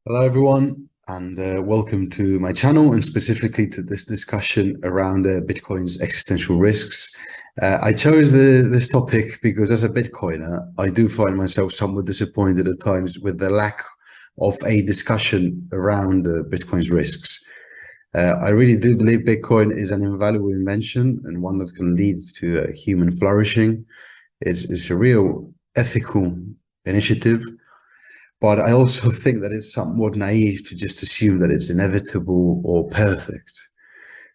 Hello, everyone, and welcome to my channel and specifically to this discussion around Bitcoin's existential risks. I chose this topic because as a Bitcoiner, I do find myself somewhat disappointed at times with the lack of a discussion around Bitcoin's risks. I really do believe Bitcoin is an invaluable invention and one that can lead to human flourishing. It's a real ethical initiative, but I also think that it's somewhat naive to just assume that it's inevitable or perfect.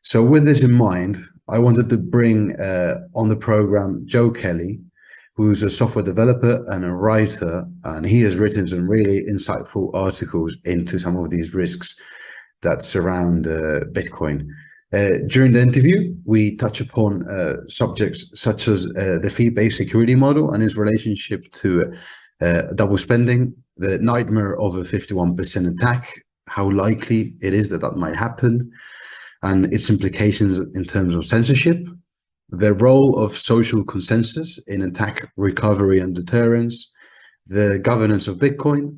So with this in mind, I wanted to bring on the program Joe Kelly, who's a software developer and a writer, and he has written some really insightful articles into some of these risks that surround Bitcoin. During the interview, we touch upon subjects such as the fee-based security model and its relationship to double spending, the nightmare of a 51% attack, how likely it is that that might happen, and its implications in terms of censorship, the role of social consensus in attack recovery and deterrence, the governance of Bitcoin,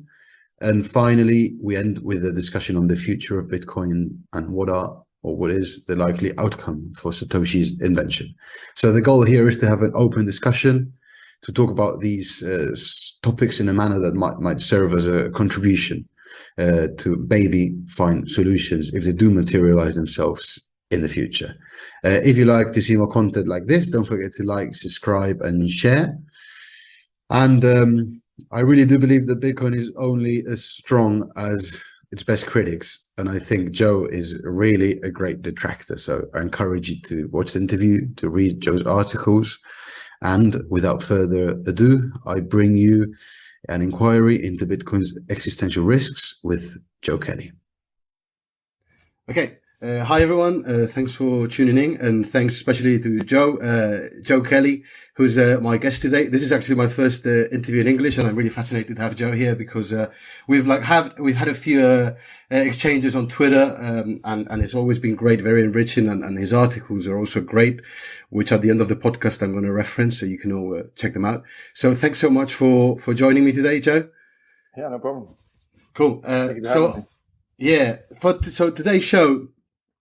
and finally, we end with a discussion on the future of Bitcoin and what is the likely outcome for Satoshi's invention. So the goal here is to have an open discussion to talk about these topics in a manner that might serve as a contribution to maybe find solutions if they do materialize themselves in the future. If you like to see more content like this, don't forget to like, subscribe, and share. And I really do believe that Bitcoin is only as strong as its best critics. And I think Joe is really a great detractor. So I encourage you to watch the interview, to read Joe's articles. And without further ado, I bring you an inquiry into Bitcoin's existential risks with Joe Kelly. Okay. Hi, everyone. Thanks for tuning in, and thanks especially to Joe Kelly, who's my guest today. This is actually my first interview in English, and I'm really fascinated to have Joe here because we've had a few exchanges on Twitter, and it's always been great, very enriching, and his articles are also great, which at the end of the podcast I'm going to reference, so you can all check them out. So thanks so much for joining me today, Joe. Yeah, no problem. Cool. So today's show,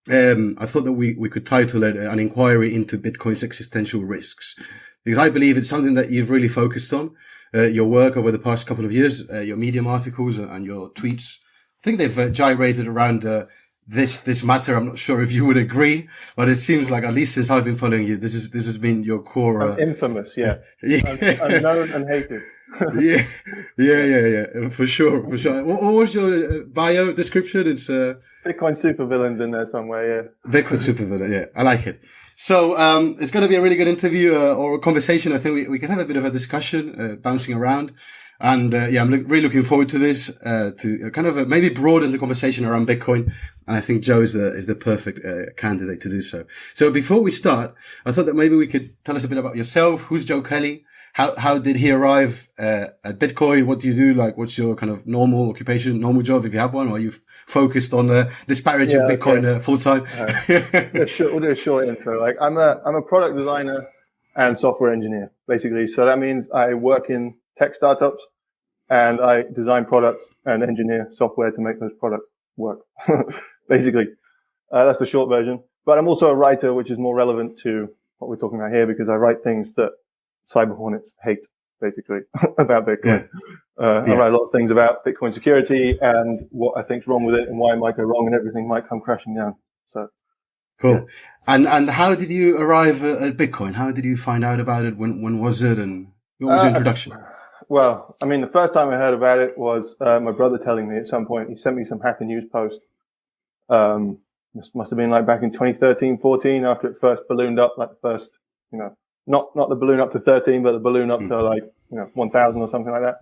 I thought that we could title it an inquiry into Bitcoin's existential risks, because I believe it's something that you've really focused on. Your work over the past couple of years, your Medium articles and your tweets, I think they've gyrated around this matter. I'm not sure if you would agree, but it seems like, at least since I've been following you, this has been your core. I'm infamous, yeah. I'm known and hated. yeah, for sure. What was your bio description? It's Bitcoin supervillains in there somewhere, yeah. Bitcoin supervillain, yeah, I like it. So it's going to be a really good interview or a conversation. I think we can have a bit of a discussion, bouncing around, and I'm really looking forward to this, to kind of maybe broaden the conversation around Bitcoin. And I think Joe is the perfect candidate to do so. So before we start, I thought that maybe we could tell us a bit about yourself. Who's Joe Kelly? How did he arrive at Bitcoin? What do you do? Like, what's your kind of normal occupation, normal job, if you have one, or are you focused on disparaging Bitcoin full time? We'll do a short intro. Like, I'm a product designer and software engineer, basically. So that means I work in tech startups and I design products and engineer software to make those products work. Basically, that's the short version. But I'm also a writer, which is more relevant to what we're talking about here, because I write things that cyber hornets hate, basically, about Bitcoin. I write a lot of things about Bitcoin security and what I think's wrong with it and why it might go wrong and everything might come crashing down. So, cool. Yeah. And how did you arrive at Bitcoin? How did you find out about it? When was it? And what was your introduction? Well, I mean, the first time I heard about it was my brother telling me at some point. He sent me some Hacker News post. This must have been like back in 2013, 14, after it first ballooned up, like the first, not the balloon up to 13, but the balloon up to like, 1,000 or something like that.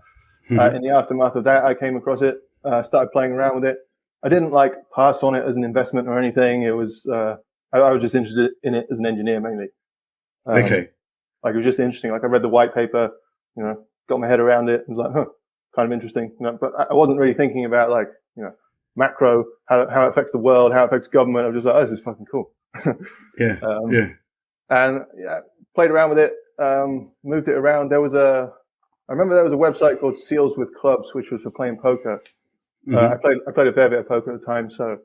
In the aftermath of that, I came across it, started playing around with it. I didn't like pass on it as an investment or anything. It was, I was just interested in it as an engineer mainly. Okay. Like, it was just interesting. Like, I read the white paper, got my head around it. It was like, kind of interesting, but I wasn't really thinking about like, macro, how it affects the world, how it affects government. I was just like, oh, this is fucking cool. And played around with it, moved it around. I remember there was a website called Seals with Clubs, which was for playing poker. I played a fair bit of poker at the time, so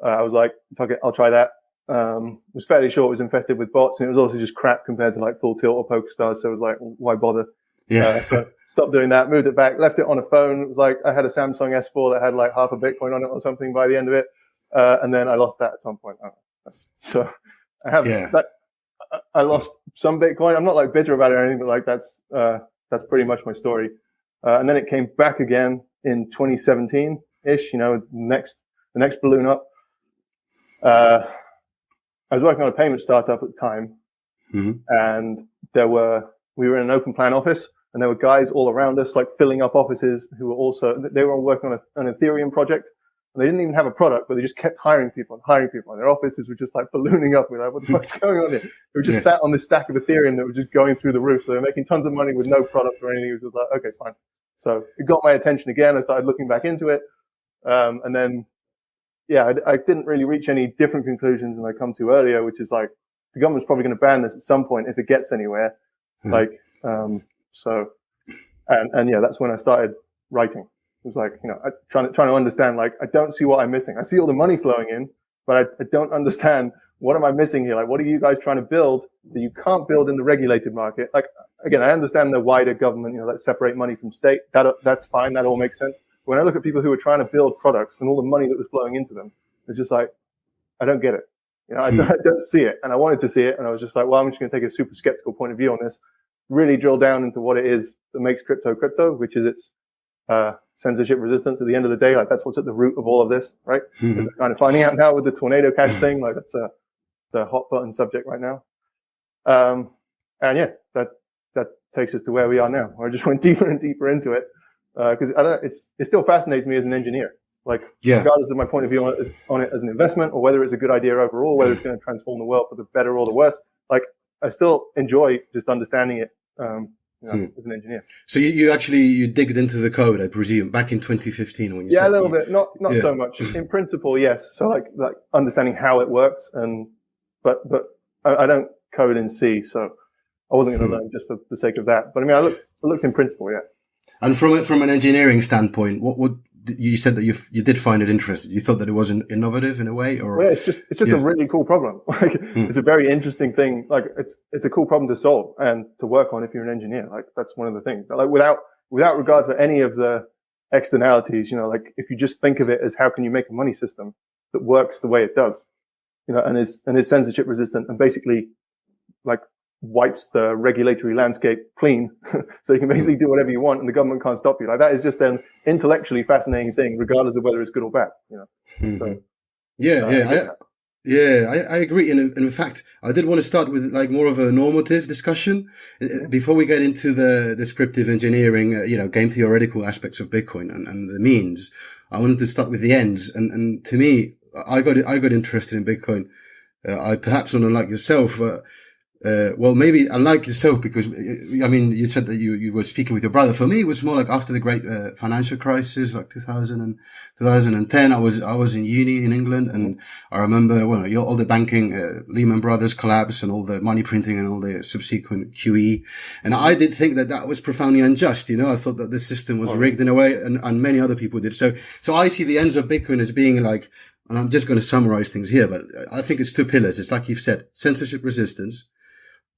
I was like, fuck it, I'll try that. It was fairly short. It was infested with bots, and it was also just crap compared to like Full Tilt or PokerStars. So it was like, why bother? So stopped doing that, moved it back, left it on a phone. It was like I had a Samsung S4 that had like half a Bitcoin on it or something by the end of it, and then I lost that at some point. So I have that. I lost some Bitcoin. I'm not like bitter about it or anything, but like that's pretty much my story. And then it came back again in 2017-ish. You know, the next balloon up. I was working on a payment startup at the time, and we were in an open plan office, and there were guys all around us, like filling up offices who were they were all working on an Ethereum project, and they didn't even have a product, but they just kept hiring people. And their offices were just like ballooning up. We're like, what the fuck's going on here? They were just sat on this stack of Ethereum that was just going through the roof. So they were making tons of money with no product or anything. It was just like, okay, fine. So it got my attention again. I started looking back into it, and then. Yeah, I didn't really reach any different conclusions than I come to earlier, which is like the government's probably going to ban this at some point if it gets anywhere. Like, so, and yeah, that's when I started writing. It was like, you know, trying to understand, like, I don't see what I'm missing. I see all the money flowing in, but I don't understand what am I missing here? Like, what are you guys trying to build that you can't build in the regulated market? Like, again, I understand the wider government, you know, let's separate money from state. That's fine. That all makes sense. When I look at people who are trying to build products and all the money that was flowing into them, it's just like, I don't get it. You know, I don't see it. And I wanted to see it. And I was just like, well, I'm just going to take a super skeptical point of view on this, really drill down into what it is that makes crypto, which is its censorship resistance at the end of the day. Like that's what's at the root of all of this, right? Kind of finding out now with the tornado cash thing, like that's the hot button subject right now. And yeah, that takes us to where we are now. I just went deeper and deeper into it. Because it still fascinates me as an engineer. Like, regardless of my point of view on it as an investment, or whether it's a good idea overall, whether it's going to transform the world for the better or the worse. Like, I still enjoy just understanding it, as an engineer. So you digged into the code, I presume, back in 2015 when you a little bit, not so much. In principle, yes. So like understanding how it works, but I don't code in C, so I wasn't going to learn just for the sake of that. But I mean, I looked in principle, yeah. And from an engineering standpoint, what you said that you did find it interesting. You thought that it was innovative in a way, or well, it's just a really cool problem. Like it's a very interesting thing. Like it's a cool problem to solve and to work on if you're an engineer. Like that's one of the things. But like without regard for any of the externalities, you know, like if you just think of it as how can you make a money system that works the way it does, you know, and is censorship resistant and basically like wipes the regulatory landscape clean so you can basically do whatever you want and the government can't stop you. Like that is just an intellectually fascinating thing regardless of whether it's good or bad, you know. So, I agree. And in fact, I did want to start with like more of a normative discussion before we get into the descriptive engineering, game theoretical aspects of Bitcoin and the means. I wanted to start with the ends. And to me, I got interested in Bitcoin. I perhaps not unlike yourself, well, maybe unlike yourself, because I mean, you said that you were speaking with your brother. For me, it was more like after the great financial crisis, like 2010. I was in uni in England, and I remember all the banking, Lehman Brothers collapse, and all the money printing, and all the subsequent QE. And I did think that was profoundly unjust. You know, I thought that the system was rigged in a way, and many other people did. So I see the ends of Bitcoin as being like, and I'm just going to summarize things here, but I think it's two pillars. It's like you've said, censorship resistance,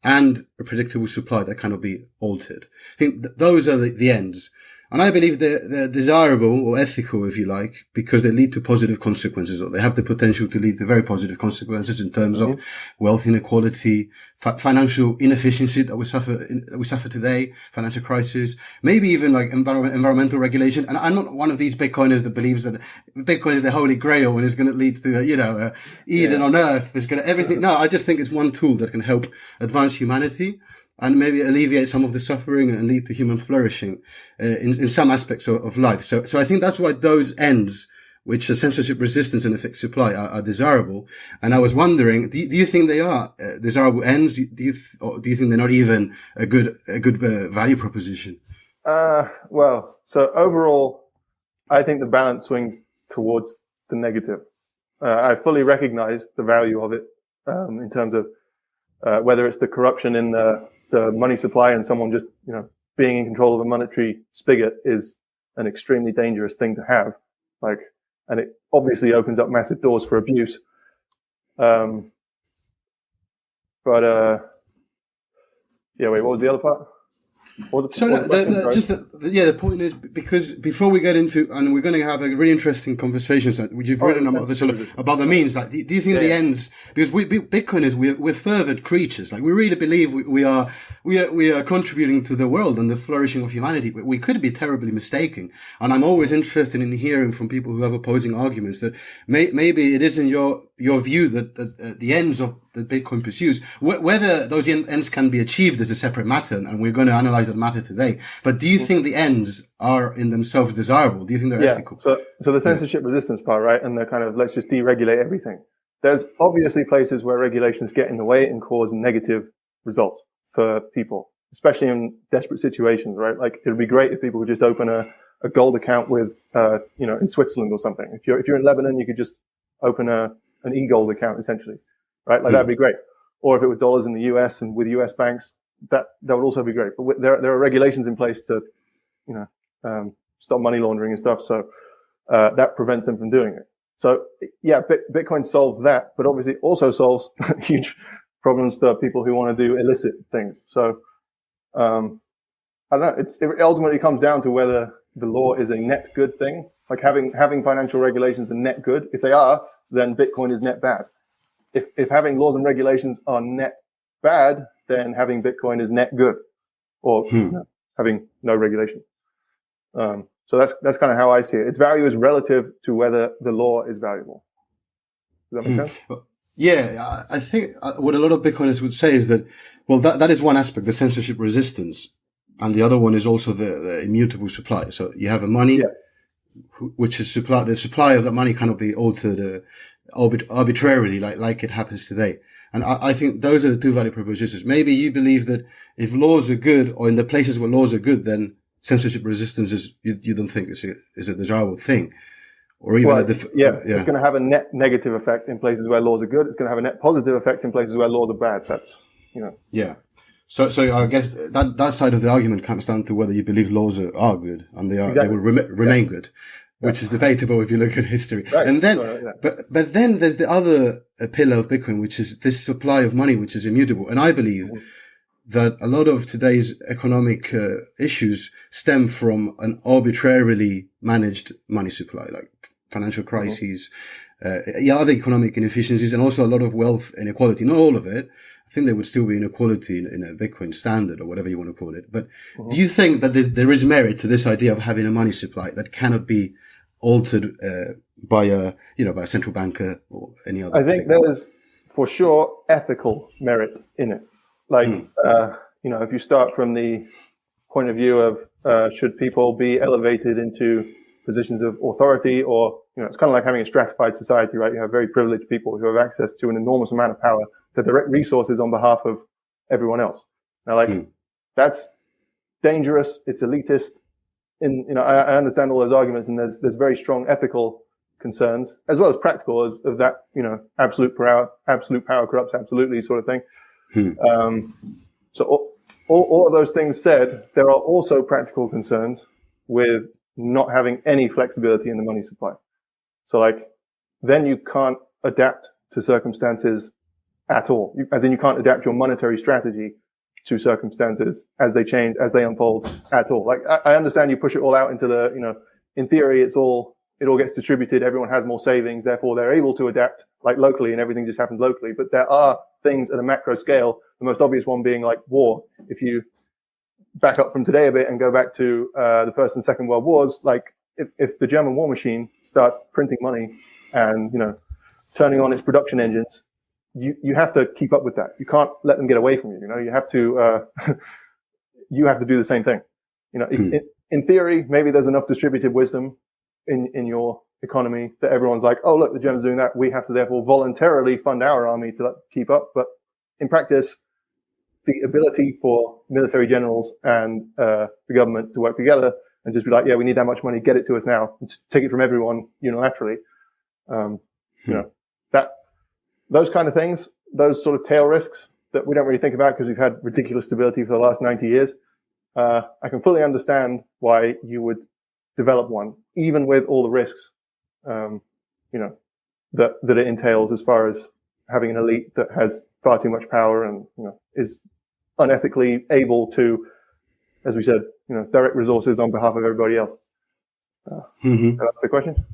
and a predictable supply that cannot be altered. I think those are the ends. And I believe they're desirable or ethical, if you like, because they lead to positive consequences, or they have the potential to lead to very positive consequences in terms of wealth inequality, financial inefficiency that we suffer today, financial crisis, maybe even like environmental regulation. And I'm not one of these Bitcoiners that believes that Bitcoin is the holy grail and is going to lead to, Eden on earth. It's going to everything. No, I just think it's one tool that can help advance humanity and maybe alleviate some of the suffering and lead to human flourishing in some aspects of life. So I think that's why those ends, which are censorship resistance and a fixed supply, are desirable. And I was wondering, do you think they are desirable ends? Do you think they're not even a good value proposition? Well, so overall, I think the balance swings towards the negative. I fully recognize the value of it in terms of whether it's the corruption in the money supply and someone just, being in control of a monetary spigot is an extremely dangerous thing to have. Like, and it obviously opens up massive doors for abuse. But yeah, wait, what was the other part? The point is, because before we get into, and we're going to have a really interesting conversation, so you've written about this, about the means. Like, do you think the ends? Because Bitcoiners, we're fervid creatures. Like, we really believe we are contributing to the world and the flourishing of humanity. We could be terribly mistaken. And I'm always interested in hearing from people who have opposing arguments that maybe it isn't your view that the ends of that Bitcoin pursues, whether those ends can be achieved is a separate matter, and we're going to analyze that matter today. But do you think the ends are in themselves desirable? Do you think they're ethical? So the censorship resistance part, right? And the kind of, let's just deregulate everything. There's obviously places where regulations get in the way and cause negative results for people, especially in desperate situations, right? Like, it would be great if people could just open a gold account with, in Switzerland or something. If you're in Lebanon, you could just open an e-gold account, essentially, right? Like, that'd be great. Or if it was dollars in the US and with US banks, that would also be great. But there are regulations in place to, stop money laundering and stuff. So, that prevents them from doing it. So yeah, Bitcoin solves that, but obviously also solves huge problems for people who want to do illicit things. So, I don't know. It ultimately comes down to whether the law is a net good thing. Like, having financial regulations a net good. If they are, then Bitcoin is net bad. If having laws and regulations are net bad, then having Bitcoin is net good, or having no regulation. So that's kind of how I see it. Its value is relative to whether the law is valuable. Does that make sense? Yeah, I think what a lot of Bitcoiners would say is that, well, that is one aspect, the censorship resistance, and the other one is also the immutable supply. So you have a money, which is supply. The supply of that money cannot be altered arbitrarily, like it happens today. And I think those are the two value propositions. Maybe you believe that if laws are good, or in the places where laws are good, then censorship resistance you don't think is a desirable thing, or even it's going to have a net negative effect in places where laws are good. It's going to have a net positive effect in places where laws are bad. That's Yeah. So I guess that side of the argument comes down to whether you believe laws are good, and they will remain good, which is debatable if you look at history. Right. And then, but then there's the other pillar of Bitcoin, which is this supply of money, which is immutable. And I believe that a lot of today's economic issues stem from an arbitrarily managed money supply, like financial crises, other economic inefficiencies, and also a lot of wealth inequality. Not all of it. I think there would still be inequality in a Bitcoin standard, or whatever you want to call it. But do you think that there is merit to this idea of having a money supply that cannot be altered by a central banker or any other? I think there's for sure ethical merit in it. Like, if you start from the point of view of should people be elevated into positions of authority, or it's kind of like having a stratified society, right? You have very privileged people who have access to an enormous amount of power to direct resources on behalf of everyone else. Now, that's dangerous. It's elitist. I understand all those arguments, and there's very strong ethical concerns as well as practical of that. Absolute power corrupts absolutely, sort of thing. So all of those things said, there are also practical concerns with not having any flexibility in the money supply. So then you can't adapt to circumstances at all. As in, you can't adapt your monetary strategy to circumstances as they change, as they unfold at all. Like, I understand you push it all out into in theory, it all gets distributed. Everyone has more savings. Therefore, they're able to adapt locally, and everything just happens locally. But there are things at a macro scale, the most obvious one being war. If you back up from today a bit and go back to the First and Second World Wars, if the German war machine starts printing money and turning on its production engines, you have to keep up with that. You can't let them get away from you. You have to you have to do the same thing. In theory, maybe there's enough distributed wisdom in your economy that everyone's like, oh look, the Germans are doing that, we have to therefore voluntarily fund our army to keep up. But in practice, the ability for military generals and the government to work together and just be like, yeah, we need that much money, get it to us now, and take it from everyone unilaterally. Those kind of things, those sort of tail risks that we don't really think about because we've had ridiculous stability for the last 90 years. I can fully understand why you would develop one, even with all the risks you know, that it entails as far as having an elite that has far too much power and, you know, is unethically able to, as we said, you know, direct resources on behalf of everybody else. That's the question.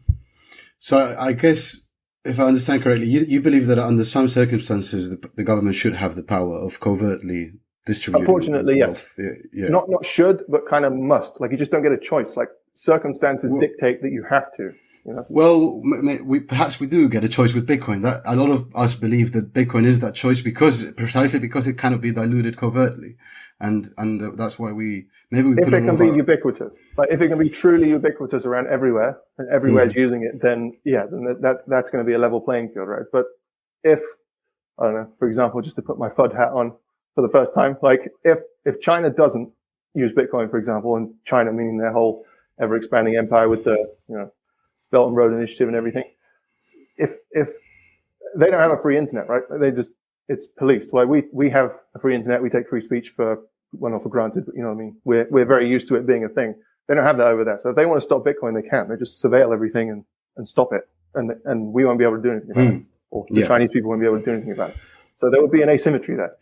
So I guess if I understand correctly, you believe that under some circumstances the government should have the power of covertly distributing. Unfortunately, yes. Yeah. Not should, but kind of must. Like, you just don't get a choice. Like, circumstances dictate that you have to. You know? Well, perhaps we do get a choice with Bitcoin. That a lot of us believe that Bitcoin is that choice precisely because it cannot be diluted covertly, and that's why if it can be ubiquitous, like if it can be truly ubiquitous around everywhere and everywhere's using it, then that's going to be a level playing field, right? But if, I don't know, for example, just to put my FUD hat on for the first time, like if China doesn't use Bitcoin, for example, and China meaning their whole ever expanding empire with the, you know, Belt and Road Initiative and everything, if they don't have a free internet, right? It's policed. Like we have a free internet, we take free speech not for granted, but you know what I mean? We're very used to it being a thing. They don't have that over there. So if they want to stop Bitcoin, they can. They just surveil everything and stop it. And we won't be able to do anything about it. Or the Chinese people won't be able to do anything about it. So there would be an asymmetry there.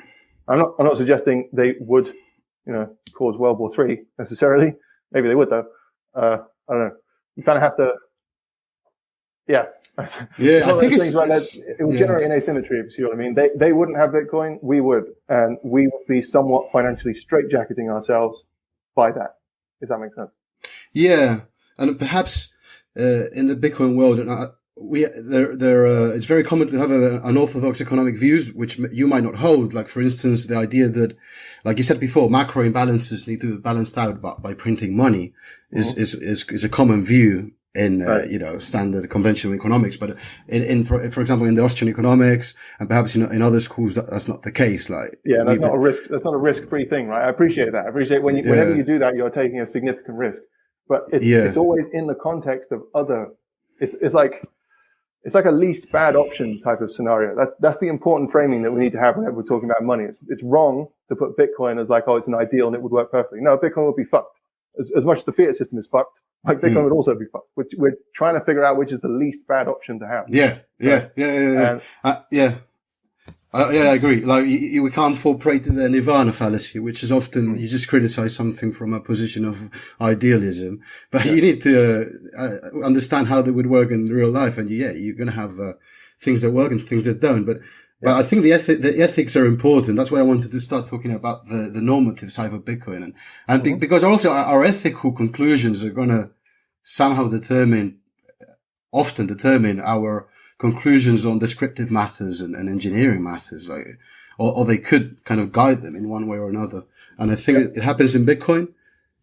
I'm not suggesting they would, you know, cause World War III necessarily. Maybe they would though. I don't know. You kind of have to, yeah. I think it will generate an asymmetry, if you see what I mean. They wouldn't have Bitcoin, we would, and we would be somewhat financially straitjacketing ourselves by that, if that makes sense. Yeah, and perhaps in the Bitcoin world, it's very common to have unorthodox economic views, which you might not hold. Like, for instance, the idea that, like you said before, macro imbalances need to be balanced out by printing money is a common view in, you know, standard conventional economics. But for example, in the Austrian economics and perhaps, you know, in other schools, that's not the case. Like, that's not a risk-free thing, right? I appreciate that. I appreciate whenever you do that, you're taking a significant risk, but it's always in the context of other, it's like a least bad option type of scenario. That's the important framing that we need to have whenever we're talking about money. It's wrong to put Bitcoin as like, oh, it's an ideal and it would work perfectly. No, Bitcoin would be fucked. As much as the fiat system is fucked, like Bitcoin would also be fucked. We're trying to figure out which is the least bad option to have. I agree. Like, we can't fall prey to the nirvana fallacy, which is often you just criticize something from a position of idealism, but you need to understand how they would work in real life. And you're going to have things that work and things that don't. But I think the ethics are important. That's why I wanted to start talking about the normative side of Bitcoin, and because also our ethical conclusions are going to somehow often determine our conclusions on descriptive matters and engineering matters, like, or they could kind of guide them in one way or another. And I think it happens in Bitcoin,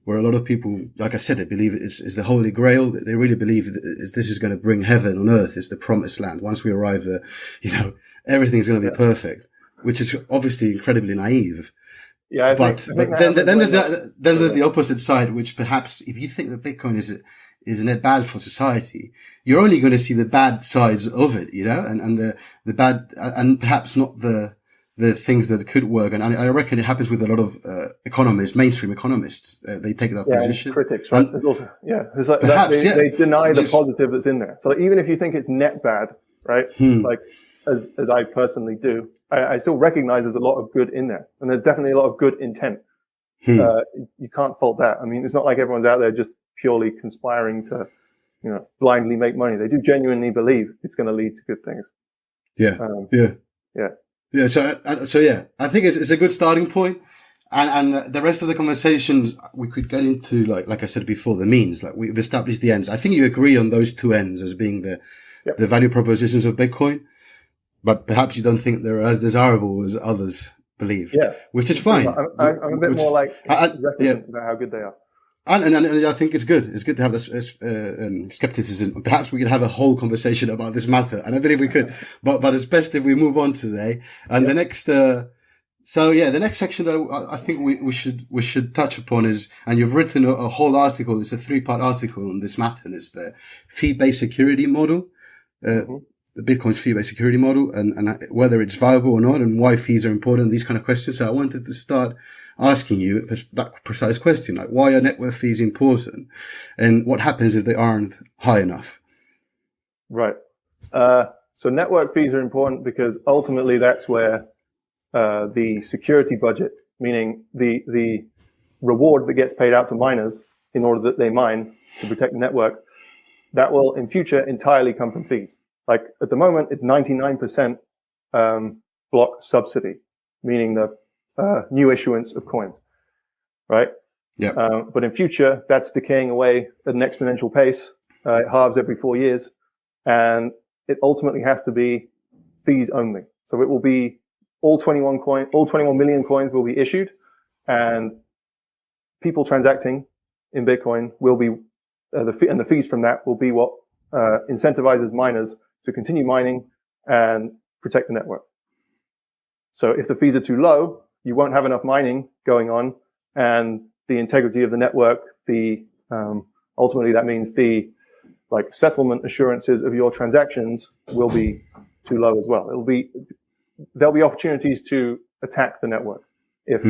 where a lot of people, like I said, they believe it's the Holy Grail. They really believe that this is going to bring heaven on earth. It's the promised land. Once we arrive there, you know, everything's going to be perfect, which is obviously incredibly naive. Yeah, but then there's the opposite side, which perhaps if you think that Bitcoin is net bad for society, you're only going to see the bad sides of it, you know, and the bad, and perhaps not the things that could work. And I reckon it happens with a lot of economists, mainstream economists. They take that position. Critics, right? There's also, it's like perhaps, they deny the positive that's in there. So like, even if you think it's net bad, right? Like, as I personally do, I still recognize there's a lot of good in there, and there's definitely a lot of good intent. You can't fault that. I mean, it's not like everyone's out there just purely conspiring to, you know, blindly make money. They do genuinely believe it's going to lead to good things. So I think it's a good starting point. And the rest of the conversations we could get into, like I said before, the means. Like, we've established the ends. I think you agree on those two ends as being the value propositions of Bitcoin, but perhaps you don't think they're as desirable as others believe. Yeah, which is fine. I'm a bit more like reticent about how good they are. And I think it's good. It's good to have this skepticism. Perhaps we could have a whole conversation about this matter, and I believe we could. But it's best if we move on today. And the next, the next section that I think we should touch upon is, and you've written a whole article. It's a 3-part article on this matter. And it's the fee-based security model, the Bitcoin's fee-based security model, and whether it's viable or not, and why fees are important. These kind of questions. So I wanted to start asking you that precise question, like, why are network fees important, and what happens if they aren't high enough? Right. So network fees are important because ultimately that's where the security budget, meaning the reward that gets paid out to miners in order that they mine to protect the network, that will in future entirely come from fees. Like at the moment, it's 99% block subsidy, meaning the new issuance of coins, right? Yeah. But in future, that's decaying away at an exponential pace. It halves every 4 years, and it ultimately has to be fees only. So it will be all 21 million coins will be issued, and people transacting in Bitcoin will be the fees from that will be what incentivizes miners to continue mining and protect the network. So if the fees are too low, you won't have enough mining going on, and the integrity of the network, ultimately that means the settlement assurances of your transactions will be too low as well. There'll be opportunities to attack the network if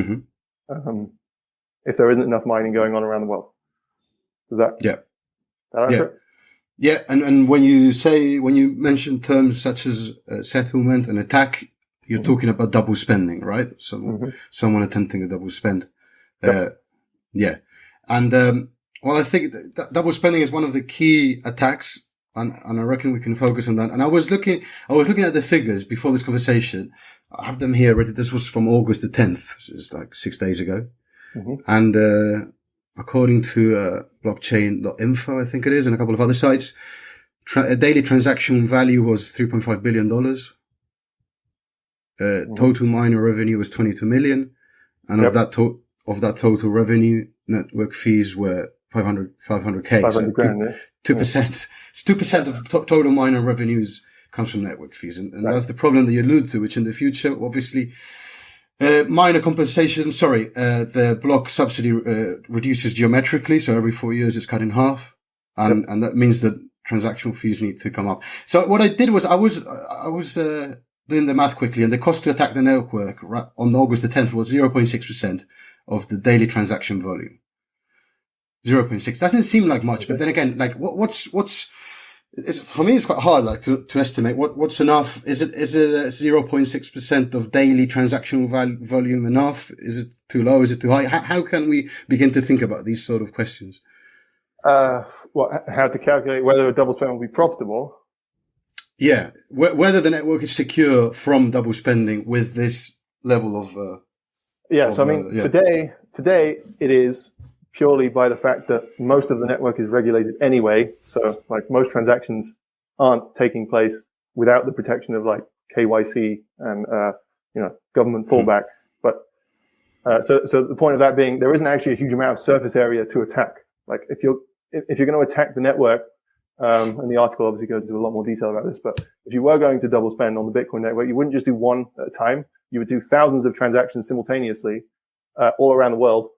there isn't enough mining going on around the world. Does that? Yeah. That answer it? Yeah, and when you mention terms such as settlement and attack, you're talking about double spending, right? So someone attempting a double spend. Yeah. And well, I think double spending is one of the key attacks, and I reckon we can focus on that. And I was looking at the figures before this conversation. I have them here. This was from August the 10th, which is like 6 days ago. And according to blockchain.info, I think it is, and a couple of other sites, a daily transaction value was $3.5 billion. Total miner revenue was 22 million. And of that total revenue, network fees were 500K. 500 so grand, yeah. 2%. It's 2% of total miner revenues comes from network fees. And Right. that's the problem that you allude to, which in the future, obviously, miner compensation, the block subsidy reduces geometrically. So every 4 years it's cut in half. And that means that transactional fees need to come up. So what I did was I was doing the math quickly, and the cost to attack the network on August the 10th was 0.6% of the daily transaction volume. 0.6 doesn't seem like much, but then again, like for me, it's quite hard, to estimate what's enough. Is it 0.6% of daily transactional volume enough? Is it too low? Is it too high? How can we begin to think about these sort of questions? How to calculate whether a double spend will be profitable? Yeah, whether the network is secure from double spending with this level of. Today it is purely by the fact that most of the network is regulated anyway. So most transactions aren't taking place without the protection of KYC and government fallback. But so the point of that being, there isn't actually a huge amount of surface area to attack. If you're going to attack the network, and the article obviously goes into a lot more detail about this, but if you were going to double spend on the Bitcoin network, you wouldn't just do one at a time. You would do thousands of transactions simultaneously, all around the world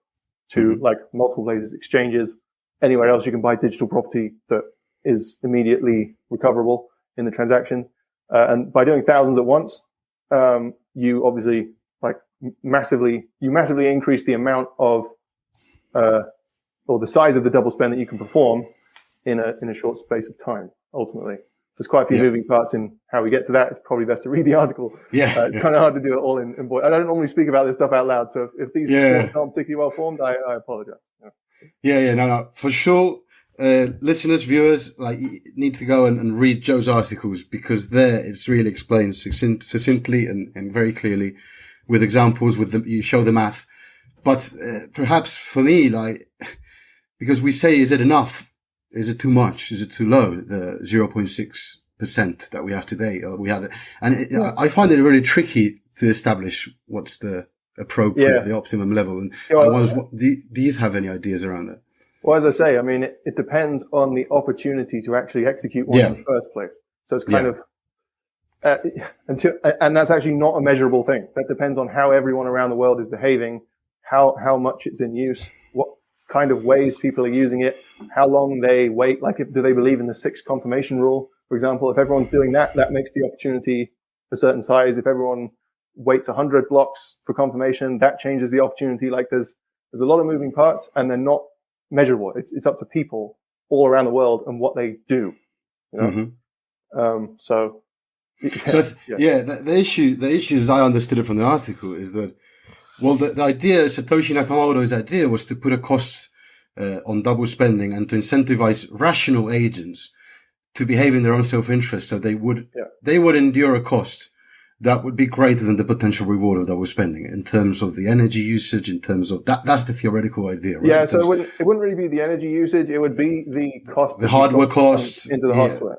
to multiple places, exchanges, anywhere else you can buy digital property that is immediately recoverable in the transaction. And by doing thousands at once, you obviously massively increase the amount of, or the size of the double spend that you can perform in a short space of time. Ultimately, there's quite a few moving parts in how we get to that. It's probably best to read the article. It's kind of hard to do it all in voice. I don't normally speak about this stuff out loud, so if these thoughts aren't particularly well formed, I apologize. No, for sure. Listeners, viewers, you need to go and read Joe's articles, because there it's really explained succinctly and very clearly with examples. You show the math, but perhaps for me, because we say, is it enough? Is it too much? Is it too low? The 0.6% that we have today, I find it really tricky to establish what's the appropriate, the optimum level. And do you have any ideas around that? Well, as I say, it depends on the opportunity to actually execute one in the first place. So it's kind of, and that's actually not a measurable thing. That depends on how everyone around the world is behaving, how much it's in use, what kind of ways people are using it, how long they wait. Do they believe in the 6 confirmation rule, for example? If everyone's doing that, that makes the opportunity a certain size. If everyone waits 100 blocks for confirmation, that changes the opportunity. There's a lot of moving parts, and they're not measurable. It's up to people all around the world and what they do. So the issue as I understood it from the article is that, well, the idea, Satoshi Nakamoto's idea was to put a cost on double spending and to incentivize rational agents to behave in their own self-interest, so they would endure a cost that would be greater than the potential reward of double spending in terms of the energy usage, in terms of that's the theoretical idea, right? Yeah, so it wouldn't really be the energy usage, it would be the cost, the hardware cost into the hardware.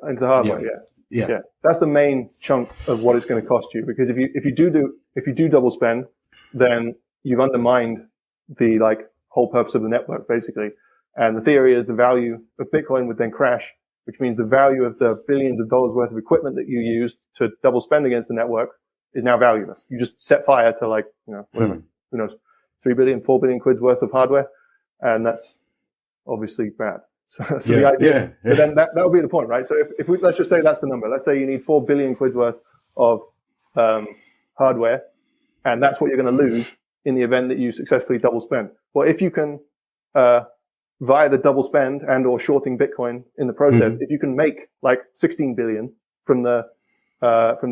Yeah. That's the main chunk of what it's going to cost you, because if you do double spend, then you've undermined the whole purpose of the network, basically. And the theory is the value of Bitcoin would then crash, which means the value of the billions of dollars worth of equipment that you used to double spend against the network is now valueless. You just set fire to whatever, who knows, 3 billion, 4 billion quid's worth of hardware. And that's obviously bad. So the idea, but then that would be the point, right? So if we, let's just say that's the number. Let's say you need 4 billion quid's worth of hardware, and that's what you're going to lose in the event that you successfully double spend. Well, if you can, via the double spend and or shorting Bitcoin in the process, if you can make 16 billion from the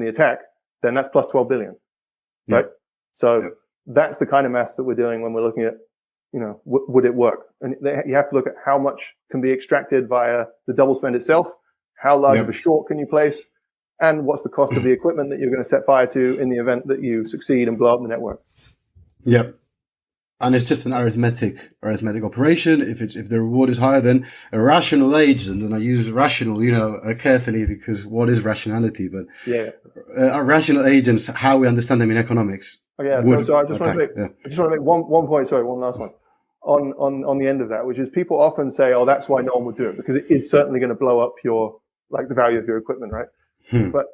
attack, then that's plus 12 billion, right? So that's the kind of maths that we're doing when we're looking at, would it work? And you have to look at how much can be extracted via the double spend itself, how large of a short can you place, and what's the cost of the equipment that you're going to set fire to in the event that you succeed and blow up the network. Yep. And it's just an arithmetic operation. If the reward is higher than a rational agent, and I use rational, carefully, because what is rationality? But rational agents, how we understand them in economics. So I just want to make one point. Sorry, one last one on the end of that, which is people often say, "Oh, that's why no one would do it, because it is certainly going to blow up your the value of your equipment, right?" But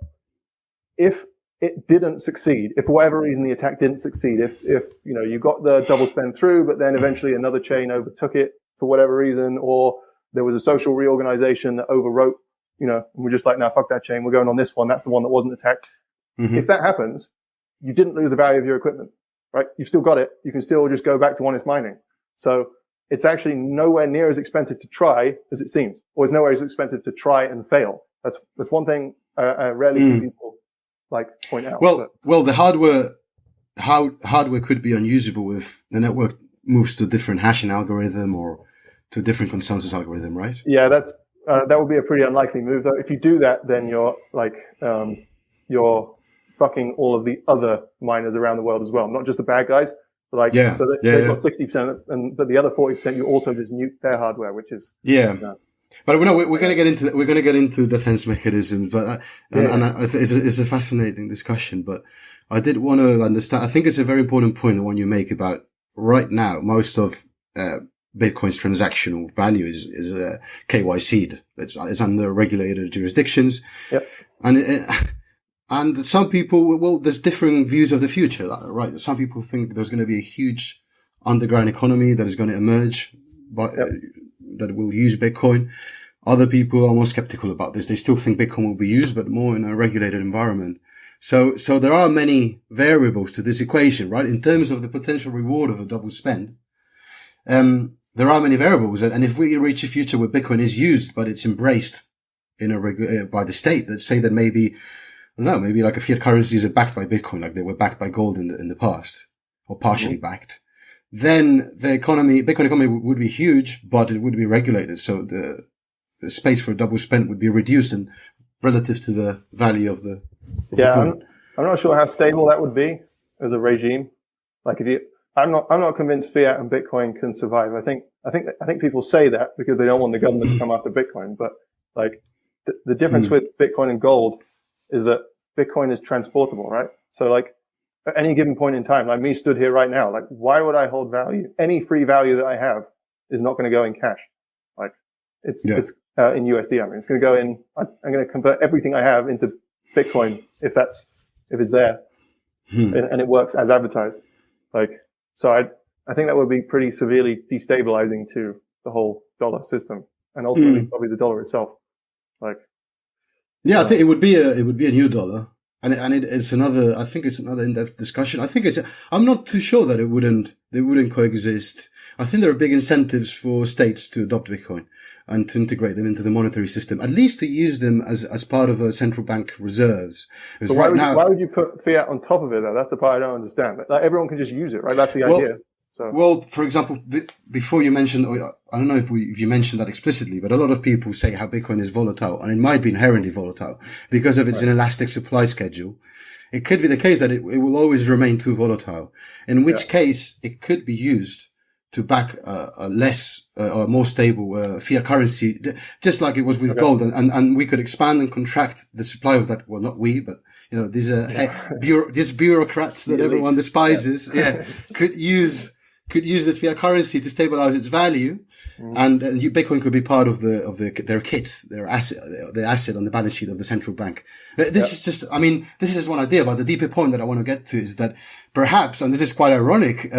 if it didn't succeed, if for whatever reason the attack didn't succeed, if you got the double spend through, but then eventually another chain overtook it for whatever reason, or there was a social reorganization that overwrote, and we're just like, "No, fuck that chain, we're going on this one, that's the one that wasn't attacked." If that happens, you didn't lose the value of your equipment, right? You've still got it. You can still just go back to honest mining. So it's actually nowhere near as expensive to try as it seems, or it's nowhere as expensive to try and fail. That's one thing I rarely see people point out. Well, the hardware could be unusable if the network moves to a different hashing algorithm or to a different consensus algorithm, right? Yeah, that would be a pretty unlikely move, though. If you do that, then you're fucking all of the other miners around the world as well, not just the bad guys. But so they've got 60%, but the other 40% you also just nuke their hardware, which is But we're going to get into we're going to get into defense mechanisms, but it's a fascinating discussion. But I did want to understand. I think it's a very important point, the one you make about right now. Most of Bitcoin's transactional value is KYC'd. It's under regulated jurisdictions. Yep. And some people, there's differing views of the future, right? Some people think there's going to be a huge underground economy that is going to emerge, that will use Bitcoin. Other people are more skeptical about this. They still think Bitcoin will be used, but more in a regulated environment. So there are many variables to this equation, right? In terms of the potential reward of a double spend, there are many variables. And if we reach a future where Bitcoin is used, but it's embraced by the state, let's say that maybe like a fiat currencies are backed by Bitcoin, like they were backed by gold in the past, or partially backed. Then the Bitcoin economy would be huge, but it would be regulated. So the space for a double spend would be reduced and relative to the value of the coin. I'm not sure how stable that would be as a regime. I'm not convinced fiat and Bitcoin can survive. I think people say that because they don't want the government to come after Bitcoin. But the difference with Bitcoin and gold is that Bitcoin is transportable, right? So at any given point in time, like me stood here right now, why would I hold value? Any free value that I have is not going to go in cash. It's in USD. I mean, it's going to go in, I'm going to convert everything I have into Bitcoin if it's there and it works as advertised. So I think that would be pretty severely destabilizing to the whole dollar system and ultimately probably the dollar itself. I think it would be a new dollar. it's another. I think it's another in-depth discussion. I'm not too sure that it wouldn't coexist. I think there are big incentives for states to adopt Bitcoin and to integrate them into the monetary system, at least to use them as part of a central bank reserves. So why would you put fiat on top of it though? That's the part I don't understand. Like everyone can just use it, right? That's the idea. So. Well, for example, before you mentioned, I don't know if you mentioned that explicitly, but a lot of people say how Bitcoin is volatile, and it might be inherently volatile because of its inelastic supply schedule. It could be the case that it will always remain too volatile, in which case it could be used to back a less or more stable fiat currency, just like it was with gold, and we could expand and contract the supply of that. Well, not we, but these these bureaucrats that everyone despises, could use this fiat currency to stabilize its value, and Bitcoin could be part of their kit, their asset on the balance sheet of the central bank. This is just one idea, but the deeper point that I want to get to is that perhaps, and this is quite ironic,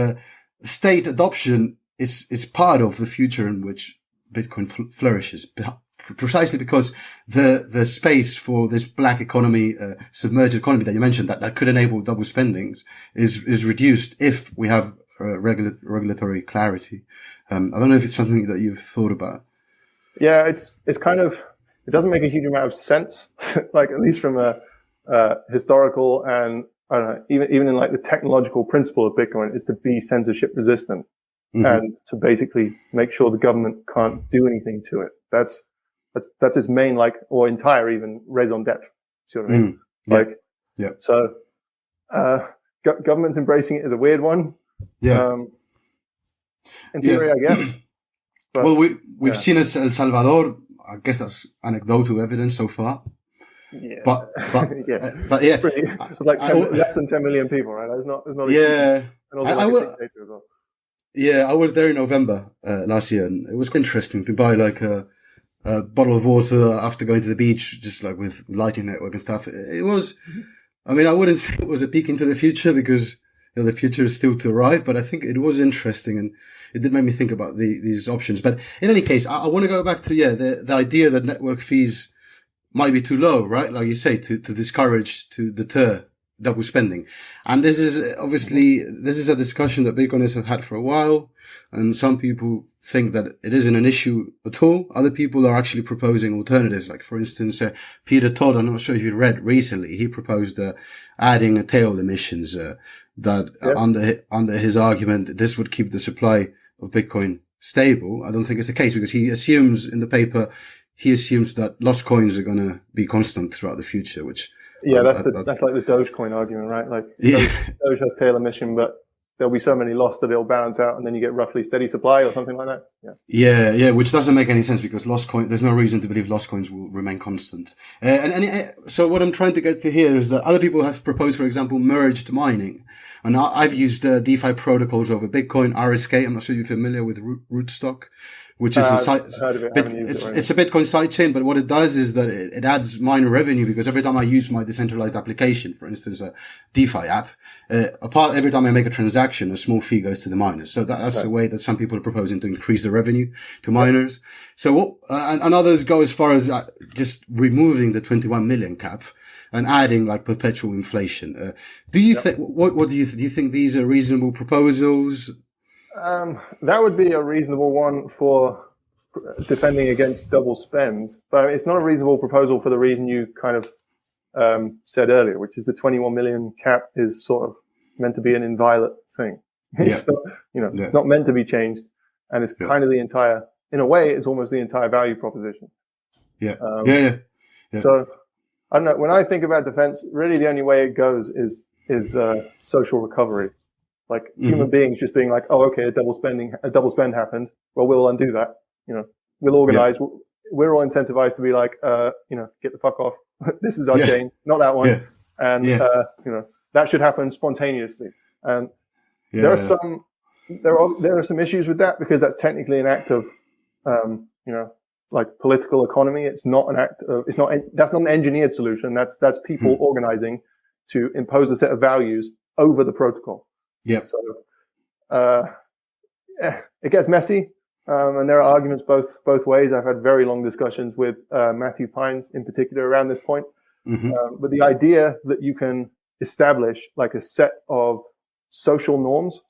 state adoption is part of the future in which Bitcoin flourishes, precisely because the space for this black economy, submerged economy that you mentioned, that could enable double spendings is reduced if we have regulatory clarity. I don't know if it's something that you've thought about. Yeah, it's kind of, it doesn't make a huge amount of sense, like at least from a historical and I don't know, even in like the technological principle of Bitcoin is to be censorship resistant and to basically make sure the government can't do anything to it. That's its main, like, or entire even raison d'etre. See what I mean? So, government's embracing it is a weird one. Yeah. In theory, I guess. But, well, we've seen El Salvador. I guess that's anecdotal evidence so far. Yeah. But it's like less than 10 million people, right? There's not I was there in November last year, and it was quite interesting to buy like a bottle of water after going to the beach, just like with lighting network and stuff. It was, I mean, I wouldn't say it was a peek into the future because the future is still to arrive, but I think it was interesting and it did make me think about these options. But in any case, I want to go back to, the idea that network fees might be too low, right? Like you say, to discourage, to deter double spending. And this is a discussion that Bitcoiners have had for a while. And some people think that it isn't an issue at all. Other people are actually proposing alternatives. Like, for instance, Peter Todd, I'm not sure if you read recently, he proposed adding tail emissions, under his argument, this would keep the supply of Bitcoin stable. I don't think it's the case because he assumes in the paper, that lost coins are going to be constant throughout the future, which... Yeah, that's like the Dogecoin argument, right? Like Doge has tail emission, but there'll be so many lost that it'll balance out and then you get roughly steady supply or something like that. Yeah, which doesn't make any sense because there's no reason to believe lost coins will remain constant. So what I'm trying to get to here is that other people have proposed, for example, merged mining. And I've used DeFi protocols over Bitcoin, RSK. I'm not sure you're familiar with Rootstock, which is it's a Bitcoin sidechain, but what it does is that it adds miner revenue because every time I use my decentralized application, for instance, a DeFi app, every time I make a transaction, a small fee goes to the miners. So that's the way that some people are proposing to increase the revenue to miners. So and others go as far as just removing the 21 million cap and adding like perpetual inflation. Do you think, what do you think these are reasonable proposals? That would be a reasonable one for defending against double spends, but it's not a reasonable proposal for the reason you kind of said earlier, which is the 21 million cap is sort of meant to be an inviolate thing. It's not, it's not meant to be changed, and it's kind of the entire, in a way, it's almost the entire value proposition. So I don't know. When I think about defense, really the only way it goes is social recovery. Like human beings just being like, oh, okay, a double spend happened. Well, we'll undo that. We'll organize. Yeah. We're all incentivized to be like, get the fuck off. This is our chain, not that one. Yeah. And, that should happen spontaneously. And there are some issues with that because that's technically an act of, like political economy. It's not an act of, that's not an engineered solution. That's people organizing to impose a set of values over the protocol. Yeah. So, it gets messy. And there are arguments both ways. I've had very long discussions with Matthew Pines in particular around this point. But the idea that you can establish like a set of social norms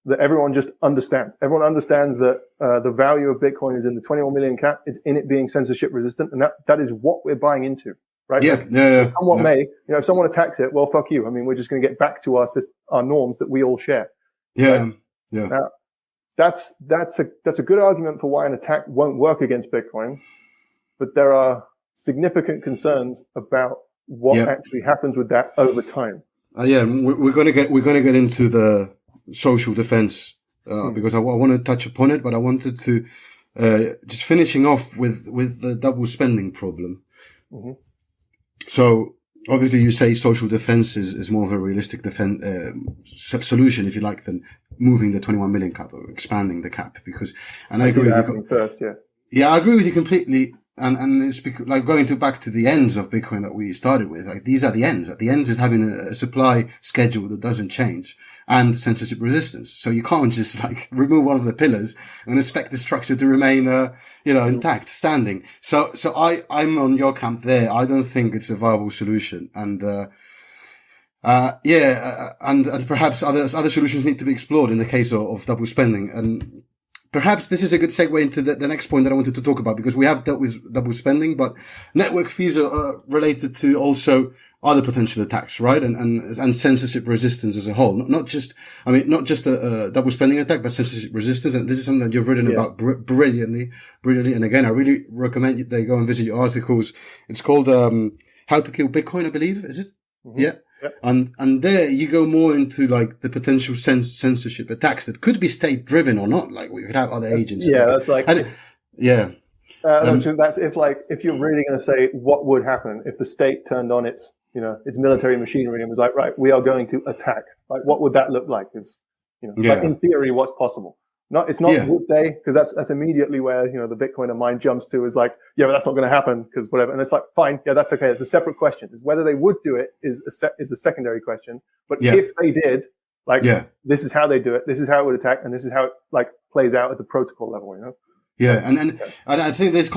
that everyone just understands. Everyone understands that the value of Bitcoin is in the 21 million cap. It's in it being censorship resistant, and that is what we're buying into, right? Yeah, like, come what may, if someone attacks it, well, fuck you. I mean, we're just going to get back to our norms that we all share. Yeah, right? yeah. Now, that's a good argument for why an attack won't work against Bitcoin, but there are significant concerns about what actually happens with that over time. We're gonna get into the social defense because I want to touch upon it, but I wanted to just finishing off with the double spending problem. So obviously you say social defense is more of a realistic solution, if you like, than moving the 21 million cap or expanding the cap, because, and I agree with you first, I agree with you completely. And it's like going back to the ends of Bitcoin that we started with. Like, these are the ends. The ends is having a supply schedule that doesn't change and censorship resistance. So you can't just like remove one of the pillars and expect the structure to remain, intact, standing. So I'm on your camp there. I don't think it's a viable solution. And, and perhaps other solutions need to be explored in the case of double spending. And perhaps this is a good segue into the next point that I wanted to talk about, because we have dealt with double spending, but network fees are related to also other potential attacks, right? And censorship resistance as a whole. Not just a double spending attack, but censorship resistance. And this is something that you've written about brilliantly. And again, I really recommend they go and visit your articles. It's called, How to Kill Bitcoin, I believe, is it? Yeah. Yep. And there you go more into like the potential censorship attacks that could be state driven or not. Like we could have other agents. That's like, that's if you're really going to say what would happen if the state turned on its military machinery and was like, right, we are going to attack. Like, what would that look like? Like in theory, what's possible? It's not would they, because that's immediately where, the Bitcoiner mind jumps to is like, but that's not going to happen because whatever. And it's like, fine. Yeah, that's okay. It's a separate question. Whether they would do it is a secondary question. But if they did, this is how they do it. This is how it would attack. And this is how it like plays out at the protocol level, Yeah. And I think this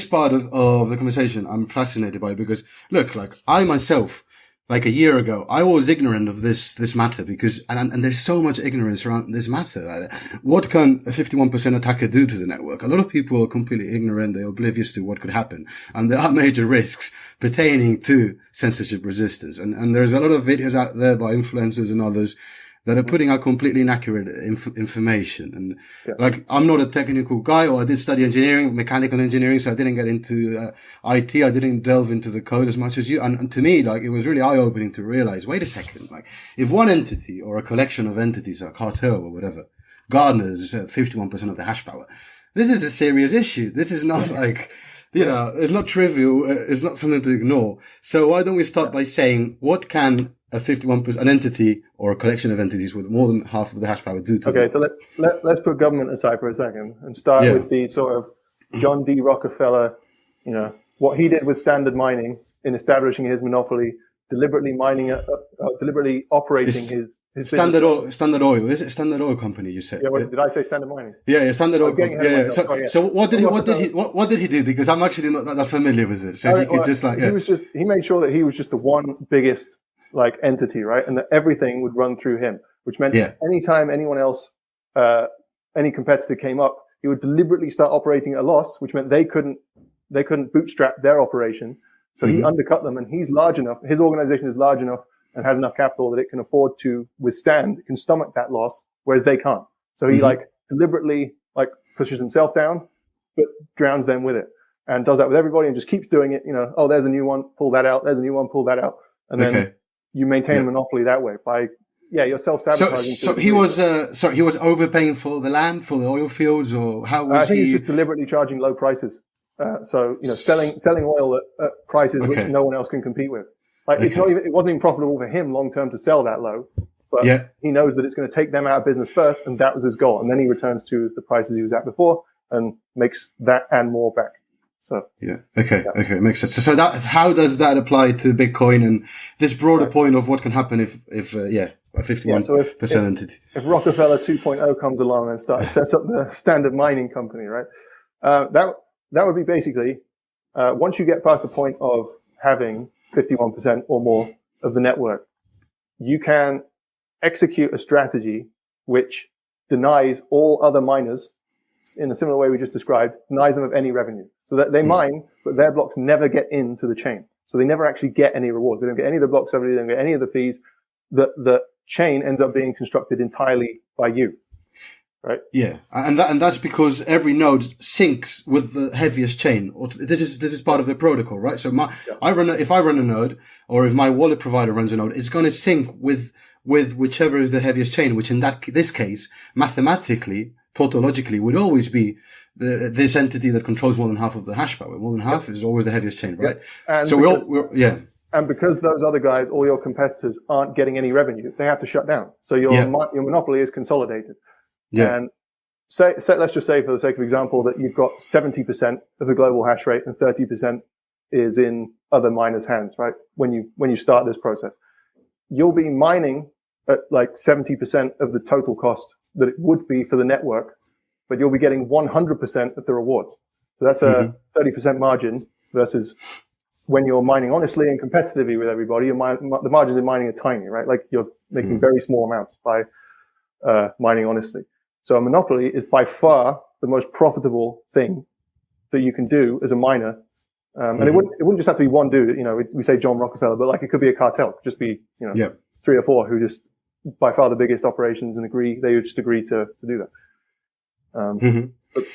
part of the conversation I'm fascinated by, because look, like I myself, like a year ago, I was ignorant of this matter because, and there's so much ignorance around this matter. Like, what can a 51% attacker do to the network? A lot of people are completely ignorant. They're oblivious to what could happen. And there are major risks pertaining to censorship resistance. And there's a lot of videos out there by influencers and others that are putting out completely inaccurate information. And like, I'm not a technical guy, or I did study engineering, mechanical engineering, so I didn't get into IT. I didn't delve into the code as much as you. And to me, like, it was really eye-opening to realize, wait a second, like, if one entity or a collection of entities, a cartel or whatever, garners 51% of the hash power, this is a serious issue. This is not like, it's not trivial. It's not something to ignore. So why don't we start by saying, what can a 51%, an entity or a collection of entities with more than half of the hash power do to them? So let's put government aside for a second and start with the sort of John D. Rockefeller, what he did with standard mining in establishing his monopoly, deliberately operating his Standard Oil. Is it Standard Oil Company? You said. Yeah. Did I say Standard Mining? Yeah. Standard Oil Company. Yeah. So what did he do? Because I'm actually not that familiar with it. So he could just like, he made sure that he was just the one biggest like entity, right? And that everything would run through him, which meant anytime anyone else, any competitor came up, he would deliberately start operating at a loss, which meant they couldn't bootstrap their operation. So he undercut them, and he's large enough. His organization is large enough and has enough capital that it can afford to withstand, it can stomach that loss, whereas they can't. So he like deliberately like pushes himself down, but drowns them with it, and does that with everybody and just keeps doing it. Oh, there's a new one, pull that out. There's a new one, pull that out. And then you maintain a monopoly that way by, you're self-sabotaging. So he was overpaying for the land, for the oil fields, or how was he? I think he's just deliberately charging low prices. Selling oil at prices which no one else can compete with. Like it wasn't even profitable for him long term to sell that low, but he knows that it's going to take them out of business first, and that was his goal. And then he returns to the prices he was at before and makes that and more back. So okay, makes sense. So how does that apply to Bitcoin and this broader point of what can happen if a 51% entity? If Rockefeller 2.0 comes along and sets up the Standard Mining Company, right? That would be basically once you get past the point of having 51% or more of the network, you can execute a strategy which denies all other miners, in a similar way we just described, denies them of any revenue. So that they mine, but their blocks never get into the chain. So they never actually get any rewards. They don't get any of the blocks revenue, they don't get any of the fees. The chain ends up being constructed entirely by you. Right. Yeah, and that's because every node syncs with the heaviest chain. Or this is part of the protocol, right? So if I run a node, or if my wallet provider runs a node, it's going to sync with whichever is the heaviest chain, which in this case, mathematically, tautologically, would always be this entity that controls more than half of the hash power. More than half is always the heaviest chain, right? And so And because those other guys, all your competitors, aren't getting any revenue, they have to shut down. So your monopoly is consolidated. Yeah. And let's just say, for the sake of example, that you've got 70% of the global hash rate and 30% is in other miners' hands, right? When you start this process, you'll be mining at like 70% of the total cost that it would be for the network, but you'll be getting 100% of the rewards. So that's a 30% margin versus when you're mining honestly and competitively with everybody, the margins in mining are tiny, right? Like you're making very small amounts by mining honestly. So a monopoly is by far the most profitable thing that you can do as a miner. And it wouldn't just have to be one dude. You know, we say John Rockefeller, but like it could be a cartel. It could just be, three or four who just by far the biggest operations and they would just agree to do that.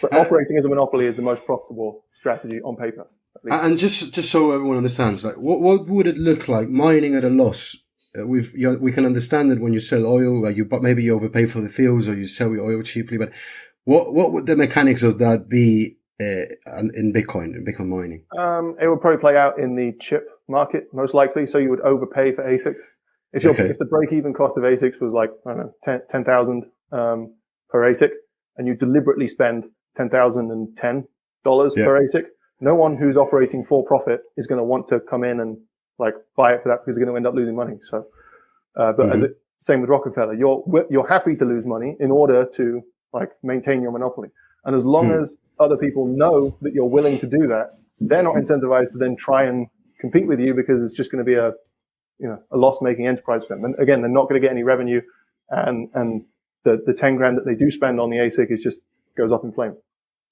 But operating as a monopoly is the most profitable strategy on paper. And just so everyone understands, like what would it look like mining at a loss? We can understand that when you sell oil, maybe you overpay for the fields or you sell your oil cheaply. But what would the mechanics of that be in Bitcoin mining? It would probably play out in the chip market most likely. So you would overpay for ASICs. If the break-even cost of ASICs was like I don't know 10,000 per ASIC, and you deliberately spend $10,010 per ASIC, no one who's operating for profit is going to want to come in and like buy it for that because they're going to end up losing money. So, same with Rockefeller, you're happy to lose money in order to like maintain your monopoly. And as long as other people know that you're willing to do that, they're not incentivized to then try and compete with you because it's just going to be a loss-making enterprise for them. And again, they're not going to get any revenue, and the 10 grand that they do spend on the ASIC goes up in flames.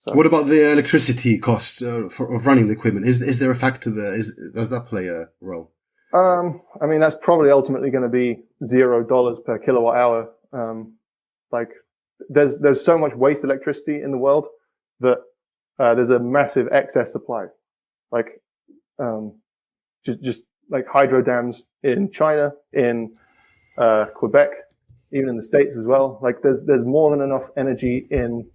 So. What about the electricity costs of running the equipment? Is there a factor there? Does that play a role? I mean, that's probably ultimately going to be $0 per kilowatt hour. Like there's so much waste electricity in the world that there's a massive excess supply. Like just like hydro dams in China, in Quebec, even in the States as well. Like there's more than enough energy in.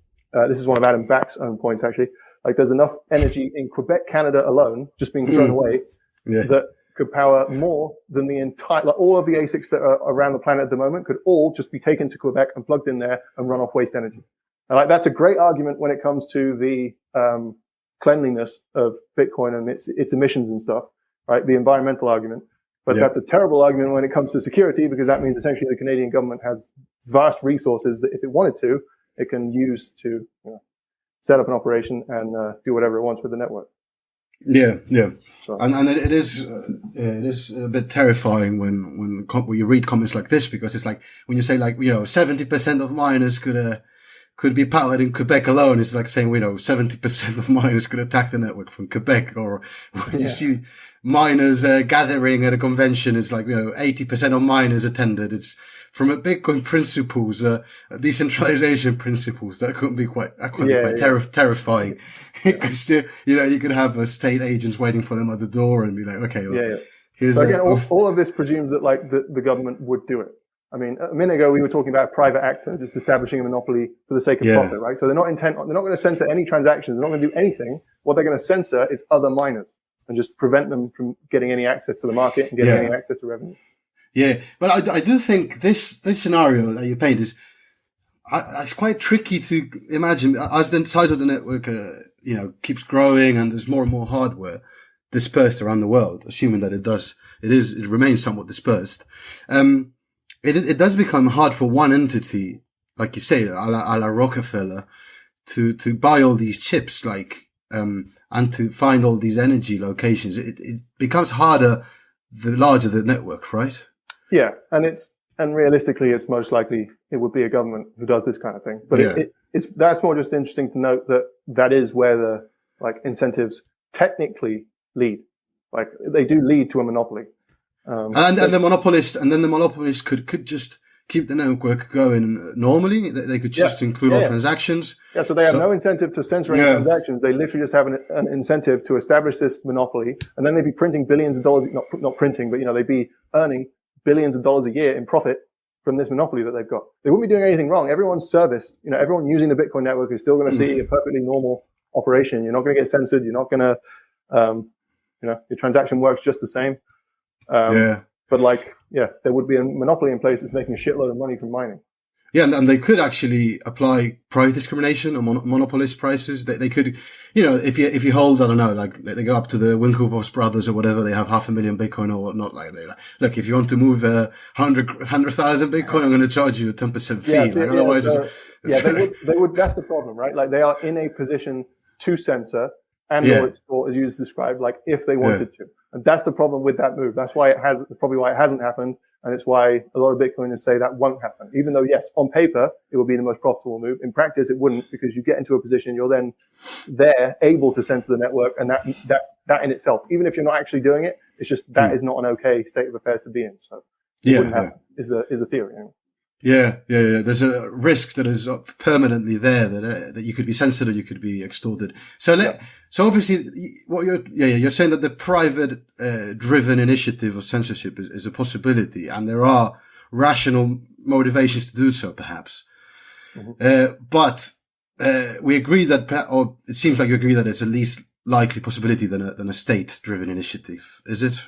This is one of Adam Back's own points, actually. Like, there's enough energy in Quebec, Canada alone, just being thrown away, that could power more than the entire, like, all of the ASICs that are around the planet at the moment could all just be taken to Quebec and plugged in there and run off waste energy. And like, that's a great argument when it comes to the cleanliness of Bitcoin and its emissions and stuff, right? The environmental argument. But that's a terrible argument when it comes to security, because that means essentially the Canadian government has vast resources that if it wanted to, it can use to set up an operation and do whatever it wants with the network. Yeah. So. And it is a bit terrifying when you read comments like this, because it's like when you say 70% of miners could be powered in Quebec alone. It's like saying 70% of miners could attack the network from Quebec, or when you see miners gathering at a convention, it's like 80% of miners attended. It's from a Bitcoin principles, decentralization principles, that could be quite terrifying. Because you could have state agents waiting for them at the door and be like, okay, here's. So again, all of this presumes that like the government would do it. I mean, a minute ago we were talking about a private actor just establishing a monopoly for the sake of profit, right? So they're not going to censor any transactions. They're not going to do anything. What they're going to censor is other miners and just prevent them from getting any access to the market and getting any access to revenue. Yeah, but I do think this scenario that you paint is it's quite tricky to imagine as the size of the network keeps growing and there's more and more hardware dispersed around the world, assuming that it remains somewhat dispersed. It does become hard for one entity, like you say, a la Rockefeller, to buy all these chips, and to find all these energy locations. It becomes harder the larger the network, right? Yeah, and realistically, it's most likely it would be a government who does this kind of thing. But that's more just interesting to note that is where the incentives technically lead. Like they do lead to a monopoly. And the monopolist could just keep the network going normally. They could just include all transactions. Yeah, so they have no incentive to censoring transactions. They literally just have an incentive to establish this monopoly, and then they'd be printing billions of dollars. Not printing, but they'd be earning billions of dollars a year in profit from this monopoly that they've got. They wouldn't be doing anything wrong. Everyone's service, everyone using the Bitcoin network is still going to see a perfectly normal operation. You're not going to get censored. You're not going to, your transaction works just the same. But there would be a monopoly in place that's making a shitload of money from mining. Yeah, and they could actually apply price discrimination on monopolist prices. They could, if you hold, I don't know, like they go up to the Winklevoss brothers or whatever, they have 500,000 Bitcoin or whatnot. Look, if you want to move 100,000 Bitcoin, I'm going to charge you a 10% fee. Otherwise, they would. That's the problem, right? Like they are in a position to censor and or export, as you just described, like if they wanted to. And that's the problem with that move. That's why probably why it hasn't happened. And it's why a lot of Bitcoiners say that won't happen. Even though, yes, on paper, it would be the most profitable move. In practice, it wouldn't, because you get into a position, you're then there able to censor the network. And that in itself, even if you're not actually doing it, it's just that is not an okay state of affairs to be in. So it wouldn't happen, is the theory. Yeah. There's a risk that is permanently there that you could be censored or you could be extorted. So obviously, what you're saying that the private driven initiative of censorship is a possibility, and there are rational motivations to do so, perhaps. But we agree or it seems like you agree that it's a least likely possibility than a state driven initiative. Is it?